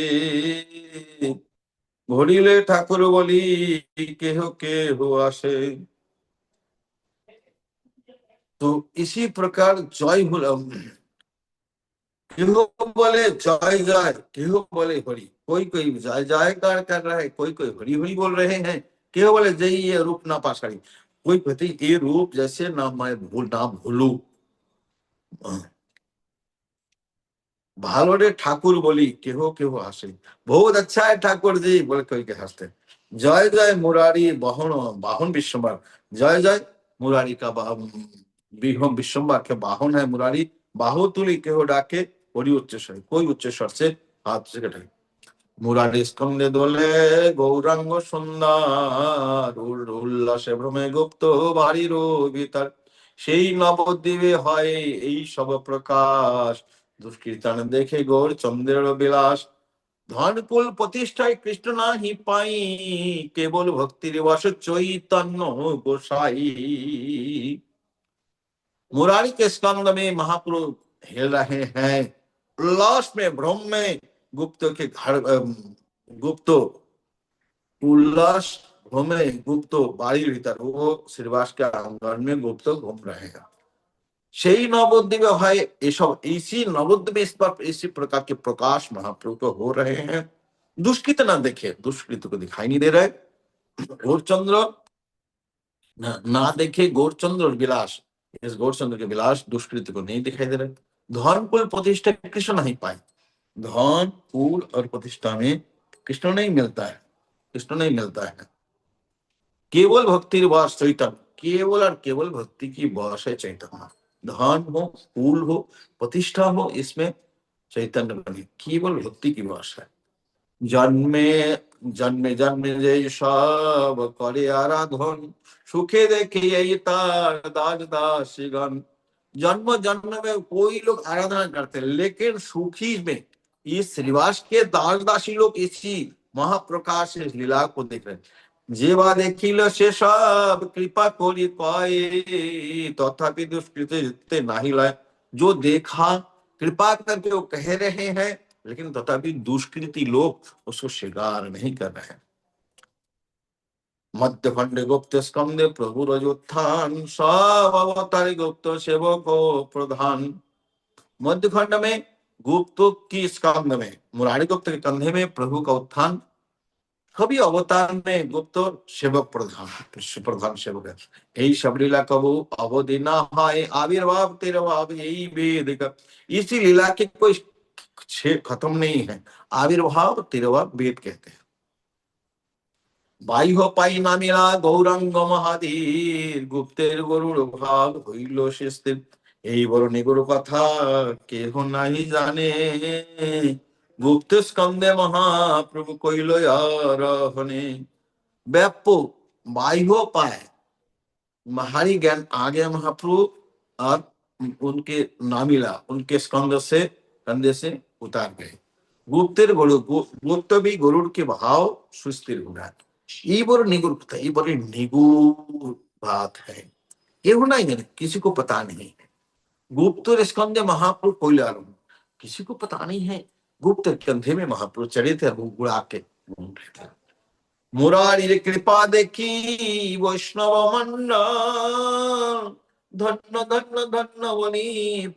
ঘড়িলে ঠাকুর বলি কেহ কেহ আসে। तो इसी प्रकार जय केहू बोले जय जय, केहू बोले हरि, कोई कोई जय जयकार कर रहा है, कोई कोई हरि हरि बोल रहे हैं, केहू बोले जय ये रूप ना पासाड़ी, कोई कहते ये रूप जैसे ना मैं ना भूलू। भालो रे ठाकुर बोली, केहो केहो हंसे, बहुत अच्छा है ठाकुर जी बोले, कोई के हंसते। जय जय मुरारी बाहुन बाहुन विश्वम्बर, जय जय मुरारी का विश्वम्बर के बाहुन है मुरारी, बाहु तुली केहो डाके, बड़ी उच्च स्वर, कोई उच्च स्वर से हाथ से कटे। मुरारी स्कंदे दोले गौरांग सुंदर, उल्लासे भ्रमे गुप्त বাড়ির ভিতর, সেই নবদ্বীপে হয় এই সব প্রকাশ, দুষ্কৃতান দেখে গৌর চন্দ্রের বিলাস, ধনকুল প্রতিষ্ঠায় কৃষ্ণ নাহি পাই, কেবল ভক্তির বশ চৈতন্য গোসাই। मुरारी के स्कंद में महाप्रभु हिल रहे हैं, उल्लास में भ्रम में गुप्त के घर गुप्त उल्लास भ्रमे गुप्त बाड़ी भीतर वो श्रीवास के आंगन में गुप्त घूम रहे हैं। সেই নবদ্বীপে হয় এসব, इसी नवद्वीप इस पर इसी प्रकार के प्रकाश महाप्रभु को हो रहे हैं। दुष्कृत ना देखे, दुष्कृत को दिखाई नहीं दे रहे, गौरचंद्र ना देखे गौरचंद्र और विलास, इस गौरचंद्र के विलास दुष्कृत को नहीं दिखाई दे रहे। धन कुल प्रतिष्ठा कृष्ण नहीं पाए, धन कुल और प्रतिष्ठा में कृष्ण नहीं मिलता है, कृष्ण नहीं मिलता है। केवल भक्ति वास चैतन्य, केवल और केवल भक्ति की वास है चैतन्य। धन हो, कुल हो, प्रतिष्ठा हो, इसमें चैतन्य बने, केवल भक्ति की वास है। जन्मे जन्मे जन्मे जे सब करे आराधन, सुखे देखे यही तार दास दासीगण। जन्म जन्म में कोई लोग आराधना करते हैं, लेकिन सुखी में इस श्रीवास के दास दासी लोग इसी महाप्रकाश इस लीला को देख रहे हैं। जेवा देखिल से सब कृपा कोरी पाए, तथापि दुष्कृत नहीं लाए। जो देखा कृपा करके वो कह रहे हैं, लेकिन तथापि दुष्कृति लोग उसको स्वीकार नहीं कर रहे हैं। मध्य खंड गुप्त स्कंदे प्रभु रजोत्थान, सब अवतारी गुप्त सेवको प्रधान। मध्य खंड में गुप्त की स्कंद में मुरारी गुप्त के कंधे में प्रभु का उत्थान, कभी अवतार में गुप्त सेवक प्रधान, प्रधान सेवक है। यही सब लीला कबू अवधि ना है, आविर्भाव तिरभाव यही वेद का, इसी लीला के कोई खत्म नहीं है। आविर्भाव तिरभाव वेद कहते हैं। बाह्य पाई ना मिला गौरांग महाधीर, गुप्तेर गरुड़ भाग হইল সে স্থির। এই বড় নিগুড় কথা কেহ নাই জানে, গুপ্ত স্কন্দে মহাপ্রভু কইল আরোহণে। व्यापक बाह्य पाए महारी ज्ञान आ गया महाप्रभु, और उनके नामिला उनके स्कंद से कंधे से उतार गए। गुप्तेर गरुड़, गुप्त भी गरुड़ के भाव सुस्थिर हो रहा है। ये बड़ी निगुड़ था, ये बड़ी निगुड़ बात है, ये होना ही नहीं, किसी को पता नहीं है। गुप्त स्कंदे महाप्रभु कोई आरंभ, किसी को पता नहीं है। गुप्त कंधे में महाप्रभु चढ़े थे, वो उड़ा के घूम रहे थे। मुरारी कृपा देखी वैष्णव मंडल, धन्य धन्य धन्य बनी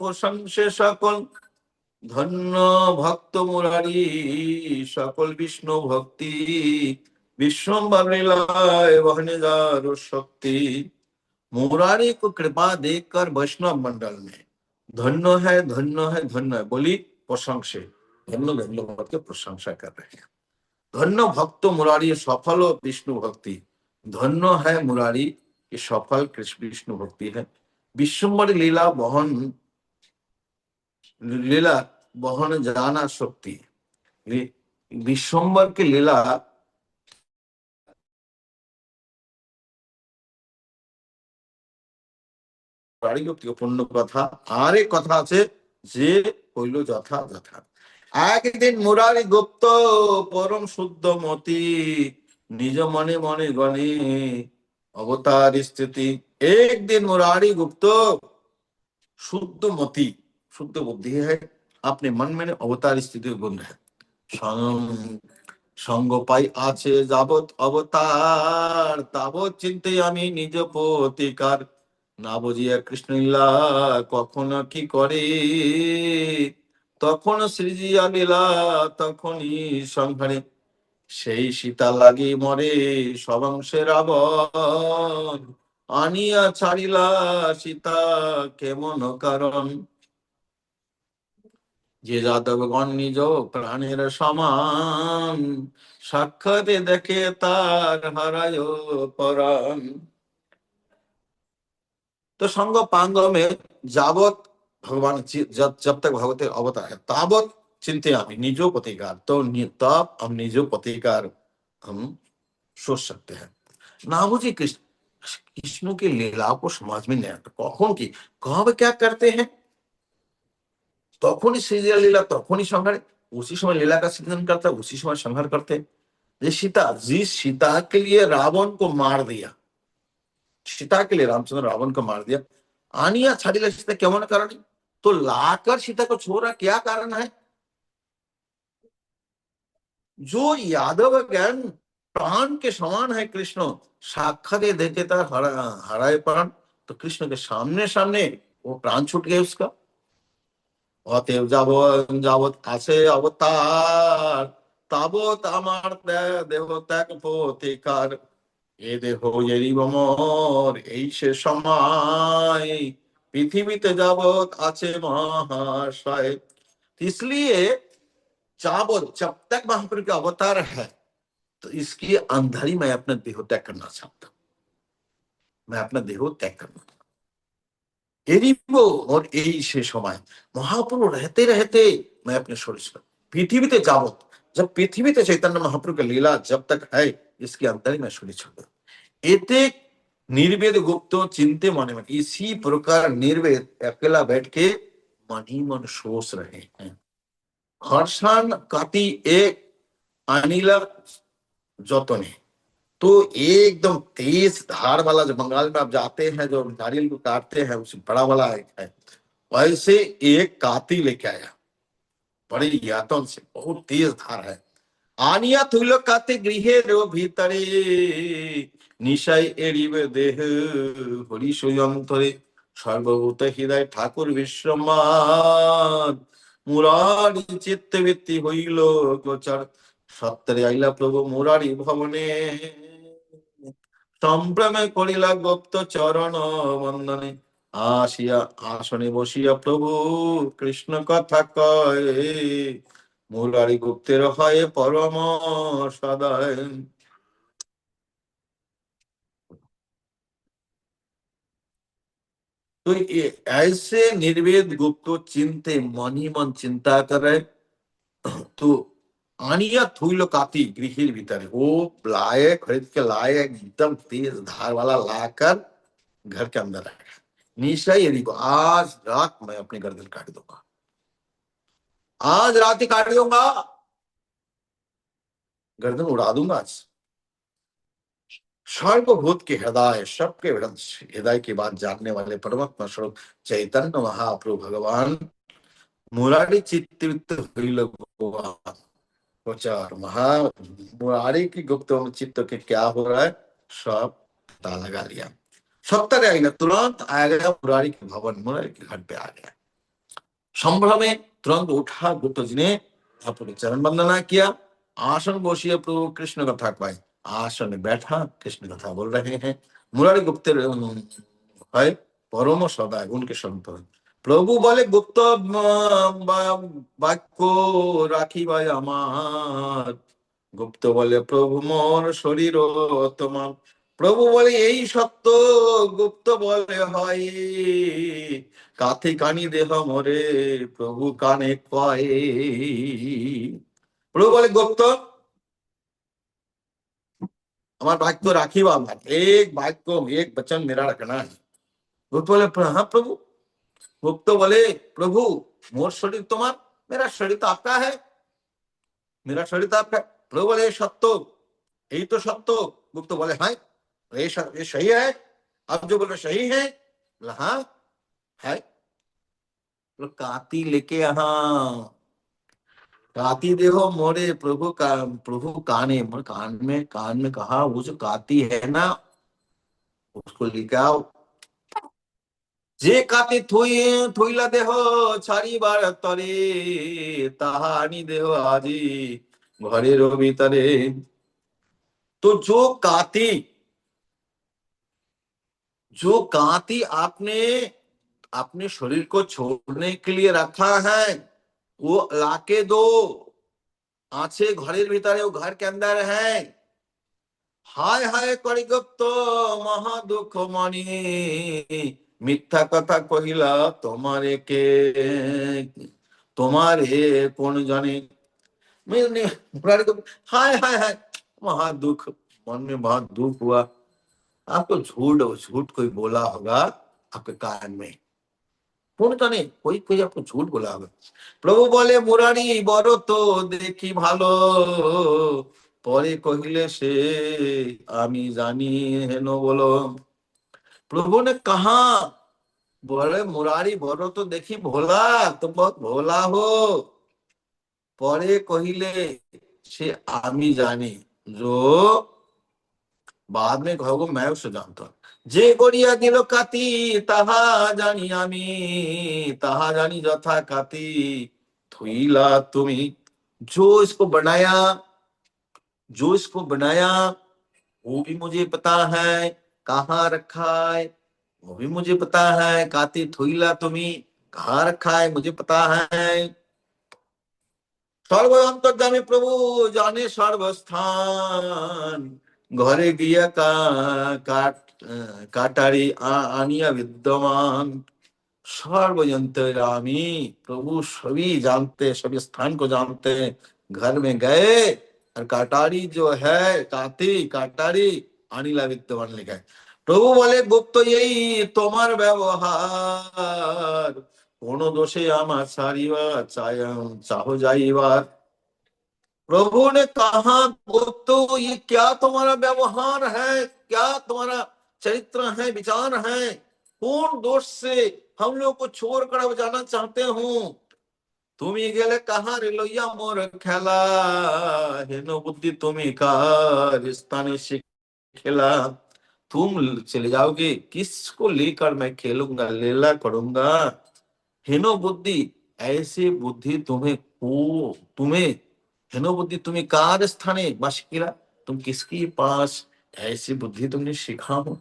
प्रशंसे सकल। धन्य भक्त मुरारी सकल विष्णु भक्ति, विश्वम्भर लीलाय बहने जारो शक्ति। मुरारी को कृपा देखकर वैष्णव मंडल में धन्य है धन्य है धन्य है बोली प्रशंसे, धन्य धन्य भक्त के प्रशंसा कर रहे हैं। धन्य भक्त मुरारी सफल विष्णु भक्ति, धन्य है मुरारी की सफल कृष्ण विष्णु भक्ति है। विश्वम्भर लीला बहन जाना शक्ति, विश्वम्भर की लीला পূর্ণ কথা। আর এক কথা আছে যে হইল যথা যথা। একদিন মুরারি গুপ্ত পরম শুদ্ধ মতি, নিজ মনে মনে গণে अवतार स्थिति। एक दिन मुरारी गुप्त शुद्ध मति, शुद्ध बुद्धि है, अपने मन में अवतार स्थिति गुण है। সঙ্গ পাই আছে যাবৎ অবতার, তাবৎ চিন্তে আমি নিজ প্রতিকার। না বুঝিয়া কৃষ্ণ লীলা কখনো কি করে, তখন সৃজিয়া লীলা তখনই সংহারে, সেই সীতা লাগি মরে সবংশে রাবণ, আনিয়া ছাড়িলা সীতা কেমন কারণ, যে যাদবগণ নিজ প্রাণের সমান, সাক্ষাতে দেখে তার হারায় পরাণ। तो संग पांग में जावत भगवान जब तक भगवती अवतार है तावत चिंते आमी निजो प्रतिकार, तो तब हम निजो प्रतिकार हम सोच सकते हैं। ना मुझे कृष्ण कृष्ण की लीलाओं को समझ में नहीं आता, कौन की कब क्या करते हैं, तखनी श्री लीला तखनी संहार, उसी समय लीला का सृजन करता है, उसी समय संहार करते हैं। ये सीता, जिस सीता के लिए रावण को मार दिया, सीता के लिए रामचंद्र रावण को मार दिया, आनिया छाड़ीला सीता केमन कारण, तो लाकर सीता को छोड़ा क्या कारण है, जो यादव ज्ञान प्राण के समान है कृष्ण, साक्षात देखे तार हराए प्राण, तो कृष्ण के सामने सामने वो प्राण छूट गए उसका। অতএব যাবৎ যাবৎ আছে অবতার, তাবৎ আমার দেহ ত্যাগ প্রতিকার, এ দেহ এরিব মোর এই সে সময়, पृथ्वीते যাবৎ আছে महाशय। इसलिए जाबत जब तक महाप्रभु का अवतार है, तो इसकी अंदर ही मैं अपना देह त्याग करना चाहता हूँ, मैं अपना देह त्याग करना, एरिबो और यही से समय महाप्रभु रहते रहते मैं अपने शरीर से पृथ्वी ते जावत, जब पृथ्वी ते चैतन्य महाप्रभु का लीला जब तक है, इसके अंदर ही मैं शरीर छोड़, एते निर्वेद गुप्त चिंते मने मन, इसी प्रकार निर्वेद अकेला बैठ के मन ही मन सोच रहे हैं। हर्षान काती एक अनिला जतने, तो एकदम तेज धार वाला, जो बंगाल में आप जाते हैं जो नारियल को काटते हैं उसे बड़ा वाला एक है, वैसे एक काती लेके आया, बड़ी यातन से, बहुत तेज धार है। आनिया तुलो काते गृहे रो भीतरे, निशाई एड़िबे देह हरि सुयंतरे, सर्वभूत हृदय ठाकुर विश्वमान, मुरारी चित्त वृत्ति हইল গোচর, সত্তরে আইলা প্রভু মুরারি ভবনে, সম্ভ্রমে করিলা গুপ্ত চরণ বন্দনে, আসিয়া আসনে বসিয়া প্রভু কৃষ্ণ কথা কয়ে, মুরারি গুপ্তের হয় পরম সদয়। तो ये ऐसे निर्वेद गुप्त चिंते मन ही मन चिंता करे, तो आनिया थुइलो काती गृह भीतर, वो लाए खरीद के लाए एकदम तेज धार वाला लाकर घर के अंदर आएगा, निशा यदि को आज रात मैं अपनी गर्दन काट दूंगा, आज रात ही काट दूंगा, गर्दन उड़ा दूंगा आज। सर्वभूत के हृदय, सबके हृदय की बात जानने वाले परमात्मा स्वरूप चैतन्य महाप्रभु भगवान मुरारी चित्त हईल भगवान प्रचार महा, मुरारी की गुप्त चित्त के क्या हो रहा है, सब पता लगा लिया, सत्तर आई ना तुरंत आ गया मुरारी के भवन, मुरारी के घर पे आ गया, संभ्रमे तुरंत उठा गुप्त जी ने अपने चरण वंदना किया, आसन बसिए प्रभु कृष्ण कथा पाए, आसन में बैठा कृष्ण कथा बोल रहे हैं, मुरारी गुप्त है परम सदाय उनके संत, प्रभु बोले गुप्त বাক্য রাখিবাই আমার, গুপ্ত বলে প্রভু মোর শরীর তোমার, প্রভু বলে এই সত্য গুপ্ত বলে হয়, কাথে কানি দেহ মরে প্রভু কানে কয়, প্রভু বলে গুপ্ত আমার বাক্য রাখিবা, আমার एक वाक्य एक वचन मेरा रखना है। गुप्त बोले हाँ प्रभु, गुप्त बोले प्रभु मोर शरीर तुम्हार, मेरा शरीर तो आपका है, मेरा शरीर तो आपका, प्रभु बोले सत्य, यही तो सत्य, गुप्त बोले हाँ ये सही है, आप जो बोल रहे सही है, हाँ है, तो काती लेके यहाँ, काती देखो मोरे प्रभु का, प्रभु काने कान में कहा, वो जो काती है ना उसको लेके आओ, যে কাতে থইলা দেহ ছাড়িবার তরে, তাহা আনি দেহ আজি ঘরের ভিতরে। तो जो काती आपने अपने शरीर को छोड़ने के लिए रखा है, वो लाके दो। आछे घरेर भीतरे, वो घर के अंदर है। हाय हाय करिगुप्त महा दुख मणि, मिथ्या कथा कहिला तुम्हारे के, तुम्हारे कौन जाने। मैंने हाय हाय हाय, महा दुख, मन में बहुत दुख हुआ। आपको झूठ झूठ कोई बोला होगा आपके कान में, कौन जाने, कोई कोई आपको झूठ बोला होगा। प्रभु बोले मुरारी बड़ो तो देखी भालो, परे कहिले से आमी जानी हेन बोलो। प्रभु ने कहा, बोले मुरारी बड़ो तो देखी भोला, तुम बहुत भोला हो। परे कहिले से आमी जानी, जो बाद में कहोगे मैं उसे जानता हूं। जे गड़िया दिल काती ताहा जानी आमी, ताहा जानी যথা काती थुईला तुम्ही। जो इसको बनाया वो भी मुझे पता है, कहाँ रखा है वो भी मुझे पता है। काती थुईला तुम्ही, कहाँ रखा है मुझे पता है। सर्व अंतर्यामी प्रभु जाने सर्वस्थान, घरे गিয়া काटारी आनिया विद्यमान। सर्वयंतरामी प्रभु सभी जानते, सभी स्थान को जानते हैं। घर में गए और काटारी जो है, काटारी अनिला विद्यमान लिखा है। प्रभु बोले गुप्त यही তোমার ব্যবহার, কোন দোষে আমার সারিবা চাহ যাইবার। प्रभु ने कहा गुप्तो ये क्या तुम्हारा व्यवहार है, क्या तुम्हारा चरित्र है, विचार है, कौन दोष से हम लोग को छोड़ कर अब जाना चाहते हो। तुम्ही गेले कहा रे लोहिया मोर खेला, हेनो बुद्धि तुम्ही कार स्थाने से खेला। तुम चले जाओगे, किसको लेकर मैं खेलूंगा, लीला करूंगा। हेनो बुद्धि, ऐसे बुद्धि तुम्हें हेनो बुद्धि तुम्हें कार स्थाने बाशिकिला, तुम किसके पास ऐसी बुद्धि तुमने सीखा हो।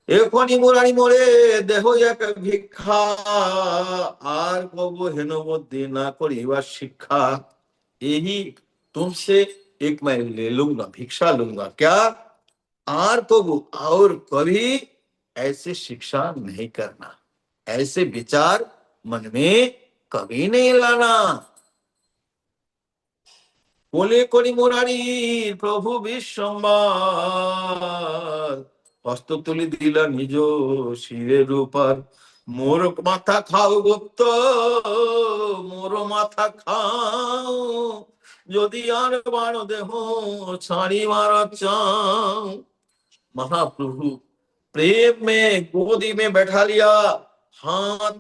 एखनी मुरारी मोरे देहो एक भिक्षा, आर कबो हेनो बुद्धि ना करिवा शिक्षा। यही तुमसे एक मैं ले लूंगा, भिक्षा लूंगा, क्या आर कबो और कभी ऐसे शिक्षा नहीं करना, ऐसे विचार मन में कभी नहीं लाना। কোলে করি মুরারি প্রভু বিশ্বম্বর, হস্ত তুলি দিল নিজ শিরের উপর। মোর মাথা খাও গুপ্ত, মোর মাথা খাও, যদি আর বারো দেহ ছাড়িবার চাও। महाप्रभु प्रेम में गोदी में बैठा लिया, हाथ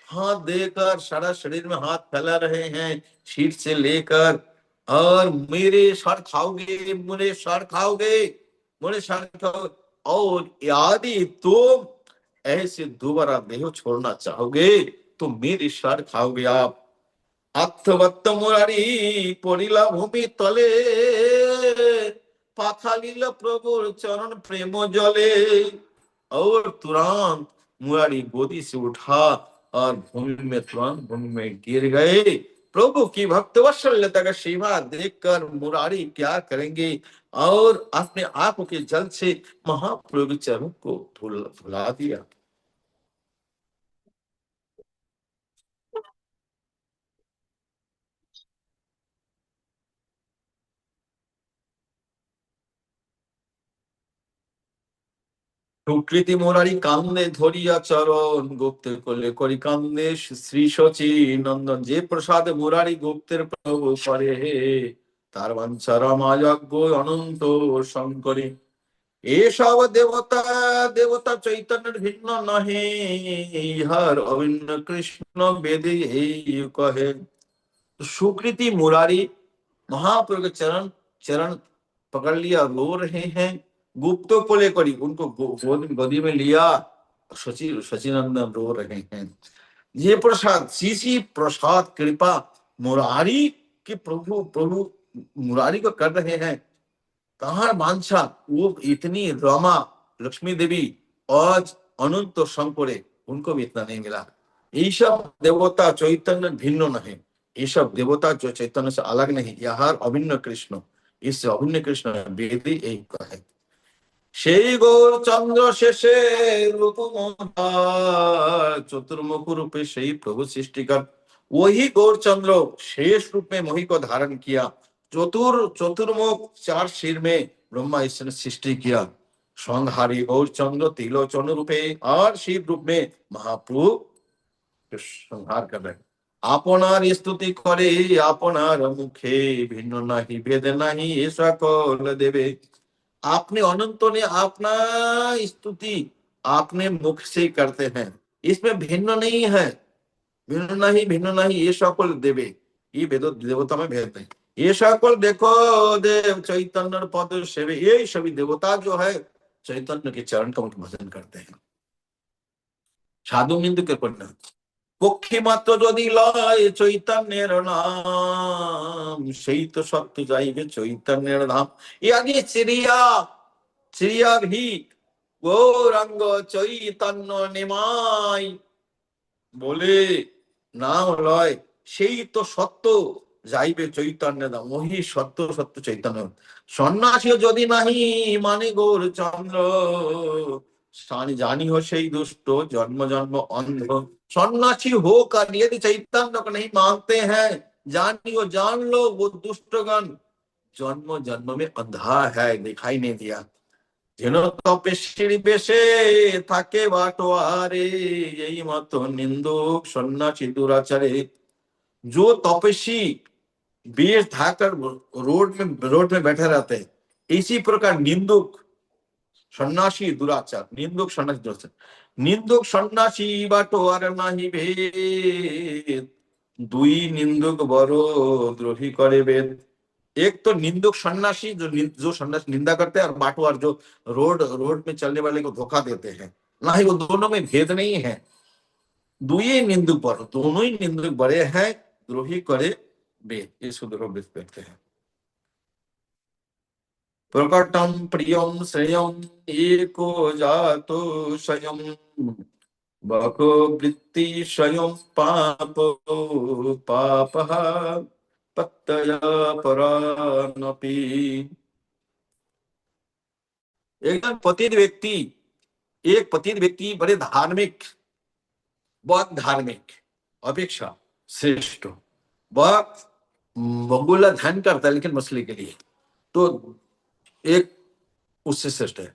हाथ देकर सारा शरीर में हाथ फैला रहे हैं, शीर से लेकर। और मेरे सर खाओगे, मेरे सर खाओगे, मेरे सर खाओगे। और यदि तुम ऐसे दोबारा देह छोड़ना चाहोगे तो मेरे सर खाओगे आप। अर्थवत्त मुरारी पड़िला भूमि तले, पाखालिल प्रभुर चरण प्रेम जले। और तुरंत मुरारी गोदी से उठा और भूमि में गिर गए। प्रभु की भक्त वत्सल्यता का सेवा देखकर मुरारी क्या करेंगे, और अपने आंखों के जल से महाप्रभु के चरणों को धुला दिया। সুকৃতি মুরারি কান্দে ধরিয়া চরণ, গুপ্তের কোলে করি কান্দে শ্রী শচী নন্দন। যে প্রসাদ মুরারি গুপ্তের প্রভু করে, তার বাঞ্ছা রামাযজ্ঞ অনন্ত শঙ্করী। এসব দেবতা দেবতা চৈতন্যের ভিন্ন নহে, ইহার অভিন্ন কৃষ্ণ বেদে এই কহে। सुकृति मुरारी महाप्रभु के चरण चरण पकड़ लिया, रो रहे हैं। गुप्तों को लेकर उनको गोदी में लिया सचिनंदन रो रहे हैं। ये प्रसाद सीसी प्रसाद कृपा मुरारी के प्रभु प्रभु मुरारी को कर रहे हैं। कहाँ बांछा वो इतनी रमा लक्ष्मी देवी और अनंत शंकरे उनको भी इतना नहीं मिला। ये सब देवता चैतन्य भिन्न नहीं, ये सब देवता जो चैतन्य से अलग नहीं, यह अभिन्न कृष्ण, इससे अभिन्न कृष्ण वेद एक है। সেই গৌরচন্দ্র শেষে রূপমতা चतुर्मुख रूपे সেই प्रभु सृष्टिकर। वही गौरचंद्र शेष रूप में मोहि को धारण किया। चतुर्मुख चार सिर में ब्रह्मा ईश्वर ने सृष्टि किया। संहारी गौरचंद्र तिलोचन रूपे और शिव रूप में महाप्रभु संहार कर रहे। আপনার স্তুতি করে আপনার মুখে ভিন্ন নাহি ভেদ নাহি এ সকল দেবে। आपने अनंत ने अपना स्तुति आपने मुख से करते हैं, इसमें भिन्न नहीं है। भिन्न नहीं ये सकल देवे, ये वेद देवता में भेद नहीं। ये सकल देखो देव चैतन्य पद सेवे, ये सभी देवता जो है चैतन्य के चरण का भजन करते हैं। साधु निंद के पढ़ना পক্ষী মাত্র যদি লয় চৈতন্যের নাম, সেই তো সত্য যাইবে চৈতন্যের ধাম। এ আগে চিড়িয়া ভি গৌরাঙ্গ চৈতন্য নিমাই বলে নাম লয়, সেই তো সত্য যাইবে চৈতন্যের ধাম। ওহি সত্য সত্য চৈতন্য। সন্ন্যাসী যদি নাহি মানে গৌরচন্দ্র, जानी हो सही दुष्ट जन्म जन्म अंध। सन्यासी हो कर यदि चैतन्य को नहीं मानते हैं, जानी हो जान लो वो दुष्टगण जन्म जन्म में अंधा है, दिखाई नहीं दिया। যেন তপস্বীর বেশে থাকে বাটোয়ারে, यही मत निंदुक सन्यासी दुराचारे। जो तपस्वी बेश धाकर रोड में बैठे रहते हैं, इसी प्रकार निंदुक सन्यासी दुराचार, निंदुक सन्यासी दुराचार। निंदुक सन्यासी बाटो আর নাহি ভেদ, দুই निंदुक बड़ो द्रोही करे वेद। एक तो निंदुक सन्यासी जो सन्यासी निंदा करते हैं, और बाटुआर जो रोड में चलने वाले को धोखा देते हैं, ना ही वो दोनों में भेद नहीं है। दुई निंदुक बड़ो, दोनों ही निंदुक बड़े हैं, द्रोही करे वेद, ये सुधरो कहते हैं। प्रकटम प्रियम श्रेयम एको जातो स्वयं, बको वृत्ति स्वयं पाप पापः पत्तया परानपि। एकदम एक पतित व्यक्ति बड़े धार्मिक, बहुत धार्मिक अपेक्षा श्रेष्ठ, बहुत बगुला ध्यान करता है लेकिन मछली के लिए, तो एक उससे श्रेष्ठ है।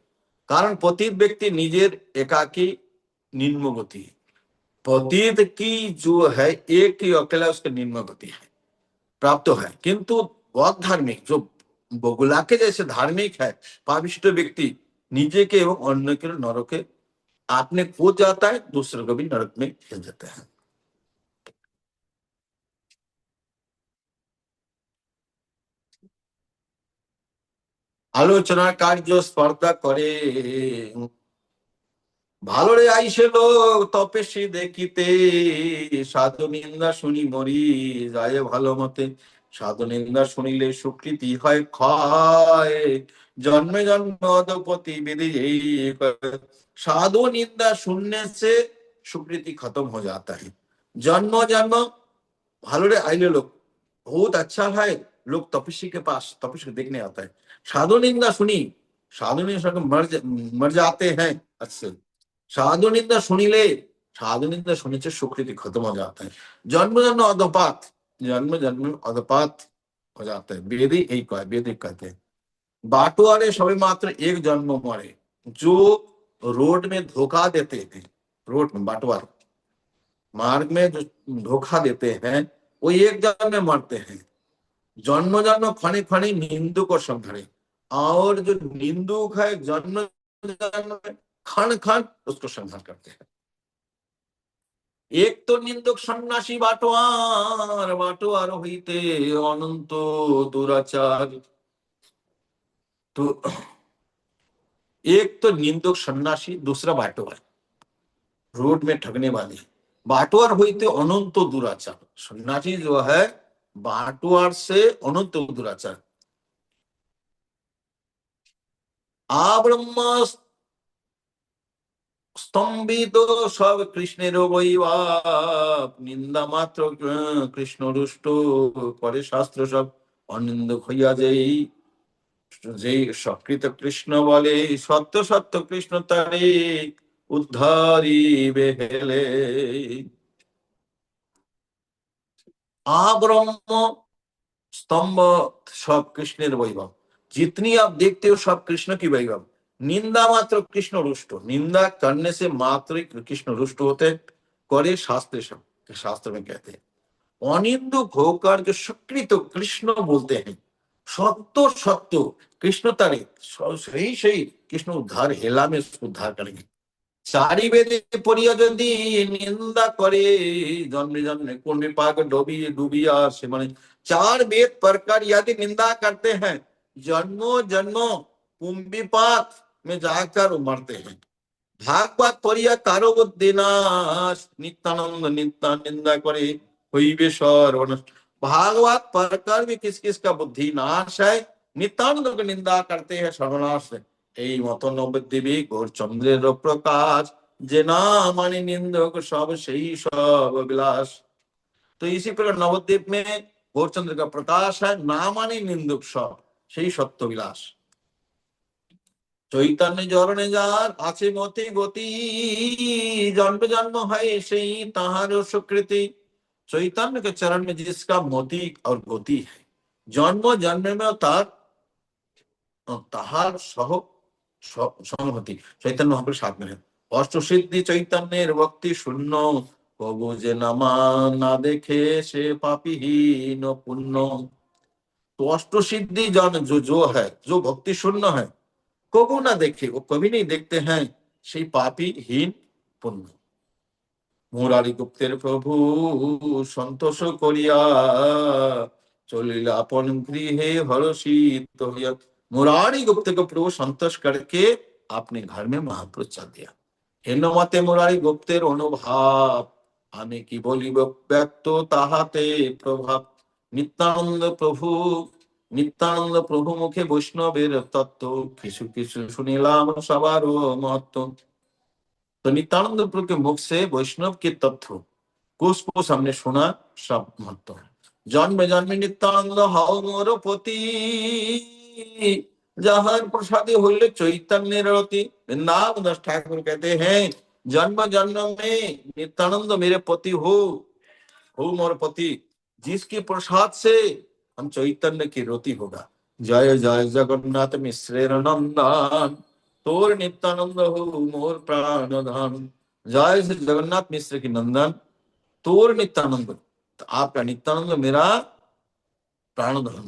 कारण पतित व्यक्ति निजेर एकाकी निम्न गति, पतित की जो है एक ही अकेला उसके निम्न गति है प्राप्त है। किंतु बहुत धार्मिक जो बगुला के जैसे धार्मिक है पापिष्ट व्यक्ति, निजे के एवं अन्य के नरक के आपने खो जाता है, दूसरे को भी नरक में भेज देते हैं। आलोचना कार्य स्पर्धा करे ভালো রে আইসে লোক তপস্বী দেখিতে, সাধু নিন্দা শুনি মরি যায় ভালো মতে। সাধু নিন্দা শুনিলে সুকৃতি হয় ক্ষয়, जन्मे जन्म अधोपति विधि यही कर। साधु निंदा सुनने से सुकृति खत्म हो जाता है। जन्म जन्म भालो रे आइले लोग बहुत अच्छा है, लोग तपस्वी के पास तपस्वी देखने आता है। साधु निंदा सुनी, साधु निंदा मर जाते हैं अच्छे। साधु निंदा सुनिले, साधु निंदा सुनने से सुकृति खत्म हो जाता है। जन्म जन्म अधपात, जन्म जन्म अधपात हो जाता है। वेद यही कहा, वेद कहते हैं बाटुआरे सभी मात्र एक जन्म मरे। जो रोड में धोखा देते हैं, रोड में बाटुआर मार्ग में जो धोखा देते हैं वो एक जन्म में मरते हैं। जन्म जन्म खने खने निंदुक और संहारे, और जो निंदुक है जन्म जन्म में खन खन उसको संहार करते हैं। एक तो निंदुक सन्यासी बाटुआर होते अनंत दुराचार। तो एक तो निंदुक सन्यासी, दूसरा बाटुआर। रोड में ठगने वाले, बाटुआर होते अनंत दुराचार। सन्यासी जो है बाटुआर से अनंत दुराचार। आब्रह्म स्तंभित सब कृष्णेर वैवाप, निंदा मात्र कृष्ण रुष्ट करे शास्त्र सब अनिंद হইয়া যাই। যে সকৃত কৃষ্ণ বলে সত্য সত্য কৃষ্ণ তারে উদ্ধারিবে হেলে। आब्रह्म स्तंभ सब कृष्णेर वैभव। जितनी आप देखते हो सब कृष्ण की वैभव। निंदा मात्र कृष्ण रुष्ट, निंदा करने से मात्र ही कृष्ण रुष्ट होते। करे शास्त्र सब, शास्त्र में कहते हैं अनिंदुक होकर जो सुकृत कृष्ण बोलते हैं, सत्य सत्य कृष्ण तारे, सही सही कृष्ण उद्धार हेला में उसको उद्धार करेंगे। चारि वेदे पढ़िया यदि निंदा करे, जन्मे जन्मे कुंड पाक डूबी डूबिया से माने चार वेद प्रकार यदि निंदा करते हैं, जन्मों जन्मों कुंभिपात में जाकर मरते हैं। भागवत पढ़िया तारो दिनाश, नित्यानंद नित्या निंदा करे हुई सर्वनाश। भागवत पढ़कर भी किस किस का बुद्धि नाश है, नित्यानंद की निंदा करते हैं सर्वनाश है। এই মত নবদ্বীপে গৌরচন্দ্রের प्रकाश, যে না মানে নিন্দক सब সেই सब विलास। तो इसी प्रकार नवद्वीप में गौरचंद्र का प्रकाश है, ना माने निंदक सब সেই सत्य विलास। चैतन्य जरणे जार आछे मति गति, जन्म जन्म है সেই তাহার सुकृति। चैतन्य के चरण में जिसका मोती और गति है, जन्म जन्म में तार তাহার সহ সংহতি। চৈতন্য মহাপ্রভুর সাথ में है। অষ্ট সিদ্ধি চৈতন্যের ভক্তি শূন্য, কবু যে নামা না দেখে সে পাপীহীন पुण्य। तो अष्ट सिद्धि जन जो है, जो भक्ति शून्य है, कबू ना देखे, वो कभी नहीं देखते हैं, সেই पापी हीन पुण्य। মুরারি গুপ্তের প্রভু সন্তোষ করিয়া, চলিল আপন গৃহে हर्षित হইয়া। मुरारी गुप्त को प्रभु संतोष करके अपने घर में महाप्रसाद चल दिया। হেন মতে মুরারি গুপ্তের অনুভাব, আমি কি বলিব ব্যক্ত তাহাতে প্রভাব। নিত্যানন্দ প্রভু, নিত্যানন্দ প্রভু মুখে বৈষ্ণবের তত্ত্ব, কিছু কিছু শুনিলাম সবার মহত্ব। तो नित्यानंद प्रभु के मुख से वैष्णव के तत्व कुछ कुछ हमने सुना, सब महत्व है। जन्म जन्म नित्यानंद हाउ मोर पति, जहार प्रसादे होइले चैतन्य रति। वृंदावन दास ठाकुर कहते हैं जन्म जन्म में नित्यानंद मेरे पति हो मोर पति, जिसके प्रसाद से हम चैतन्य की रति होगा। जय जय जगन्नाथ मिश्रेर नंदन, तोर नित्यानंद हो मोर प्राणधन। जय श्री जगन्नाथ मिश्र की नंदन, तोर नित्यानंद, तो आपका नित्यानंद मेरा प्राणधन।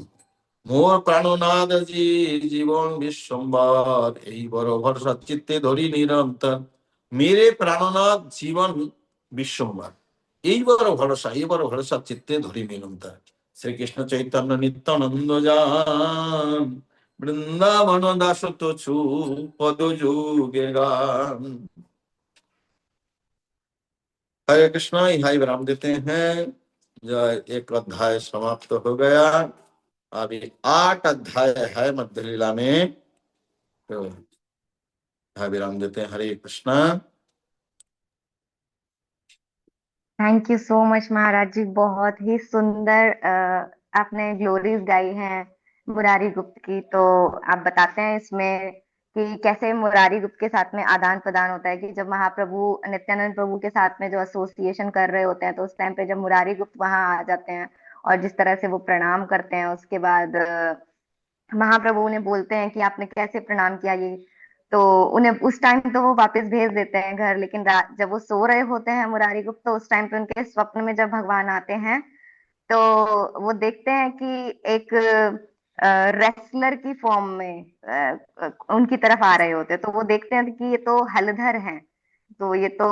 मोर प्राणनाथ जी जीवन विश्वम्बर, এই বড় ভরসা চিত্তে ধরি নিরন্তর। मेरे प्राणनाथ जीवन विश्वम्बर, এই বড় ভরসা, এই বড় ভরসা চিত্তে ধরি নিরন্তর। শ্রী কৃষ্ণ চৈতন্য নিত্যানন্দ যান, वृंदावन दास तुछु पद जुगे गान। हरे कृष्णा, यहाँ विराम देते हैं। जय, एक अध्याय समाप्त हो गया। अभी 8 अध्याय है मध्य लीला में, तो यहाँ विराम देते हैं। हरे Krishna. Thank you so much महाराज जी, बहुत ही सुंदर आपने ग्लोरीज गाई हैं मुरारी गुप्त की। तो आप बताते हैं इसमें कि कैसे मुरारी गुप्त के साथ में आदान प्रदान होता है, कि जब महाप्रभु नित्यानंद प्रभु के साथ में जो एसोसिएशन कर रहे होते हैं, तो उस टाइम पे जब मुरारी गुप्त वहां आ जाते हैं और जिस तरह से वो प्रणाम करते हैं, उसके बाद महाप्रभु उन्हें बोलते हैं कि आपने कैसे प्रणाम किया ये। तो उन्हें उस टाइम तो वो वापस भेज देते हैं घर, लेकिन जब वो सो रहे होते हैं मुरारी गुप्त, तो उस टाइम पे उनके स्वप्न में जब भगवान आते हैं, तो वो देखते हैं कि एक रेसलर की फॉर्म में उनकी तरफ आ रहे होते हैं। तो वो देखते हैं कि ये तो हलधर हैं, तो ये तो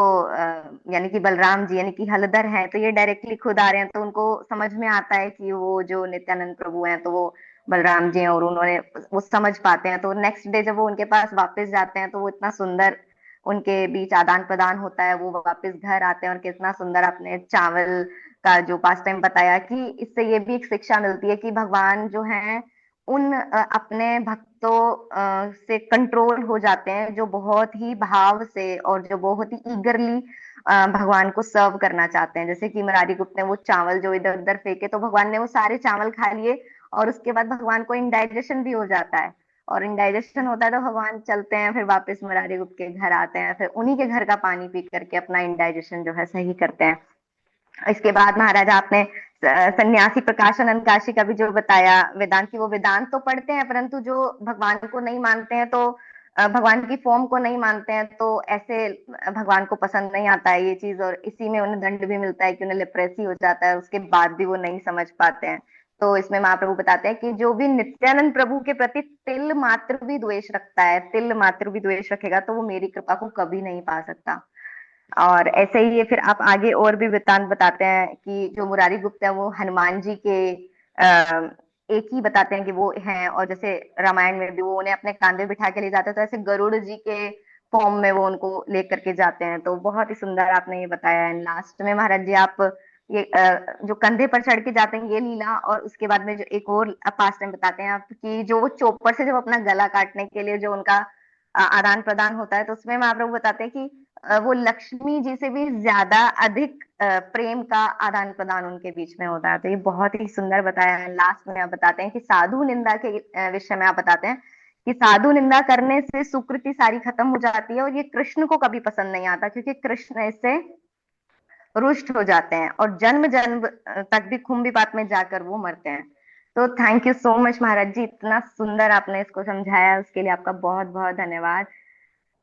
यानी कि बलराम जी यानी कि हलधर हैं, तो ये डायरेक्टली खुद आ रहे हैं। तो उनको समझ में आता है कि वो जो नित्यानंद प्रभु हैं तो वो बलराम जी हैं, और उन्होंने वो समझ पाते हैं। तो नेक्स्ट डे जब वो उनके पास वापस जाते हैं, तो वो इतना सुंदर उनके बीच आदान प्रदान होता है, वो वापस घर आते हैं। और कितना सुंदर आपने चावल का जो पास टाइम बताया कि इससे ये भी एक शिक्षा मिलती है कि भगवान जो है उन अपने भक्तों से कंट्रोल हो जाते हैं, जो बहुत ही भाव से और जो बहुत ही ईगरली भगवान को सर्व करना चाहते हैं। जैसे कि मुरारी गुप्त ने वो चावल जो इधर उधर फेंके, तो भगवान ने वो सारे चावल खा लिए, और उसके बाद भगवान को इंडाइजेशन भी हो जाता है। और इंडाइजेशन होता है तो भगवान चलते हैं, फिर वापस मुरारी गुप्त के घर आते हैं, फिर उन्हीं के घर का पानी पी करके अपना इंडाइजेशन जो है सही करते हैं। इसके बाद महाराजा आपने सन्यासी प्रकाशन अनकाशी का भी जो बताया, वेदांती वो वेदांत तो पढ़ते हैं परंतु जो भगवान को नहीं मानते हैं, तो भगवान की फॉर्म को नहीं मानते हैं, तो ऐसे भगवान को पसंद नहीं आता है ये चीज, और इसी में उन्हें दंड भी मिलता है कि उन्हें लेप्रेसी हो जाता है, उसके बाद भी वो नहीं समझ पाते हैं। तो इसमें महाप्रभु बताते हैं कि जो भी नित्यानंद प्रभु के प्रति तिल मात्र भी द्वेष रखता है, तिल मात्र भी द्वेष रखेगा, तो वो मेरी कृपा को कभी नहीं पा सकता। और ऐसे ही ये फिर आप आगे और भी वृत्तांत बताते हैं कि जो मुरारी गुप्त है वो हनुमान जी के एक ही बताते हैं कि वो हैं, और जैसे रामायण में भी वो उन्हें अपने कांधे बिठा के ले जाते हैं, तो ऐसे गरुड़ जी के फॉर्म में वो उनको लेकर के जाते हैं। तो बहुत ही सुंदर आपने ये बताया है। लास्ट में महाराज जी आप ये जो कंधे पर चढ़ के जाते हैं ये लीला, और उसके बाद में जो एक और पास टाइम बताते हैं आप कि जो वो चोपर से जब अपना गला काटने के लिए जो उनका आदान प्रदान होता है, तो उसमें महाप्रभु बताते हैं कि वो लक्ष्मी जी से भी ज्यादा अधिक प्रेम का आदान प्रदान उनके बीच में होता है। तो ये बहुत ही सुंदर बताया है। लास्ट में आप बताते हैं कि साधु निंदा के विषय में आप बताते हैं कि साधु निंदा करने से सुकृति सारी खत्म हो जाती है, और ये कृष्ण को कभी पसंद नहीं आता, क्योंकि कृष्ण इससे रुष्ट हो जाते हैं और जन्म जन्म तक भी कुंभी पात में जाकर वो मरते हैं। तो थैंक यू सो मच महाराज जी, इतना सुंदर आपने इसको समझाया, उसके लिए आपका बहुत बहुत धन्यवाद।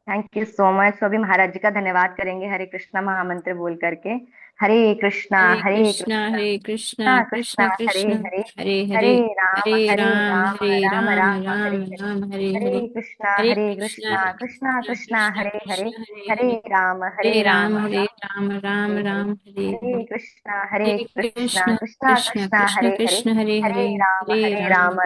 Thank you so much. तो अभी महाराज जी का धन्यवाद करेंगे हरे कृष्णा महामंत्र बोल करके। हरे कृष्णा हरे कृष्णा कृष्णा कृष्णा कृष्णा हरे कृष्णा हरे, हरे हरे, हरे हरे हरे राम राम हरे राम राम राम हरे राम हरे, राम हरे हरे, हरे हरे कृष्णा कृष्णा कृष्णा कृष्णा कृष्णा हरे हरे, कृष्णा हरे हरे हरे, हरे हरे राम राम हरे राम राम राम हरे हरे, राम हरे हरे, हरे हरे कृष्णा कृष्णा कृष्णा कृष्णा कृष्णा कृष्णा हरे हरे, कृष्ण हरे हरे, हरे हरे राम राम हरे राम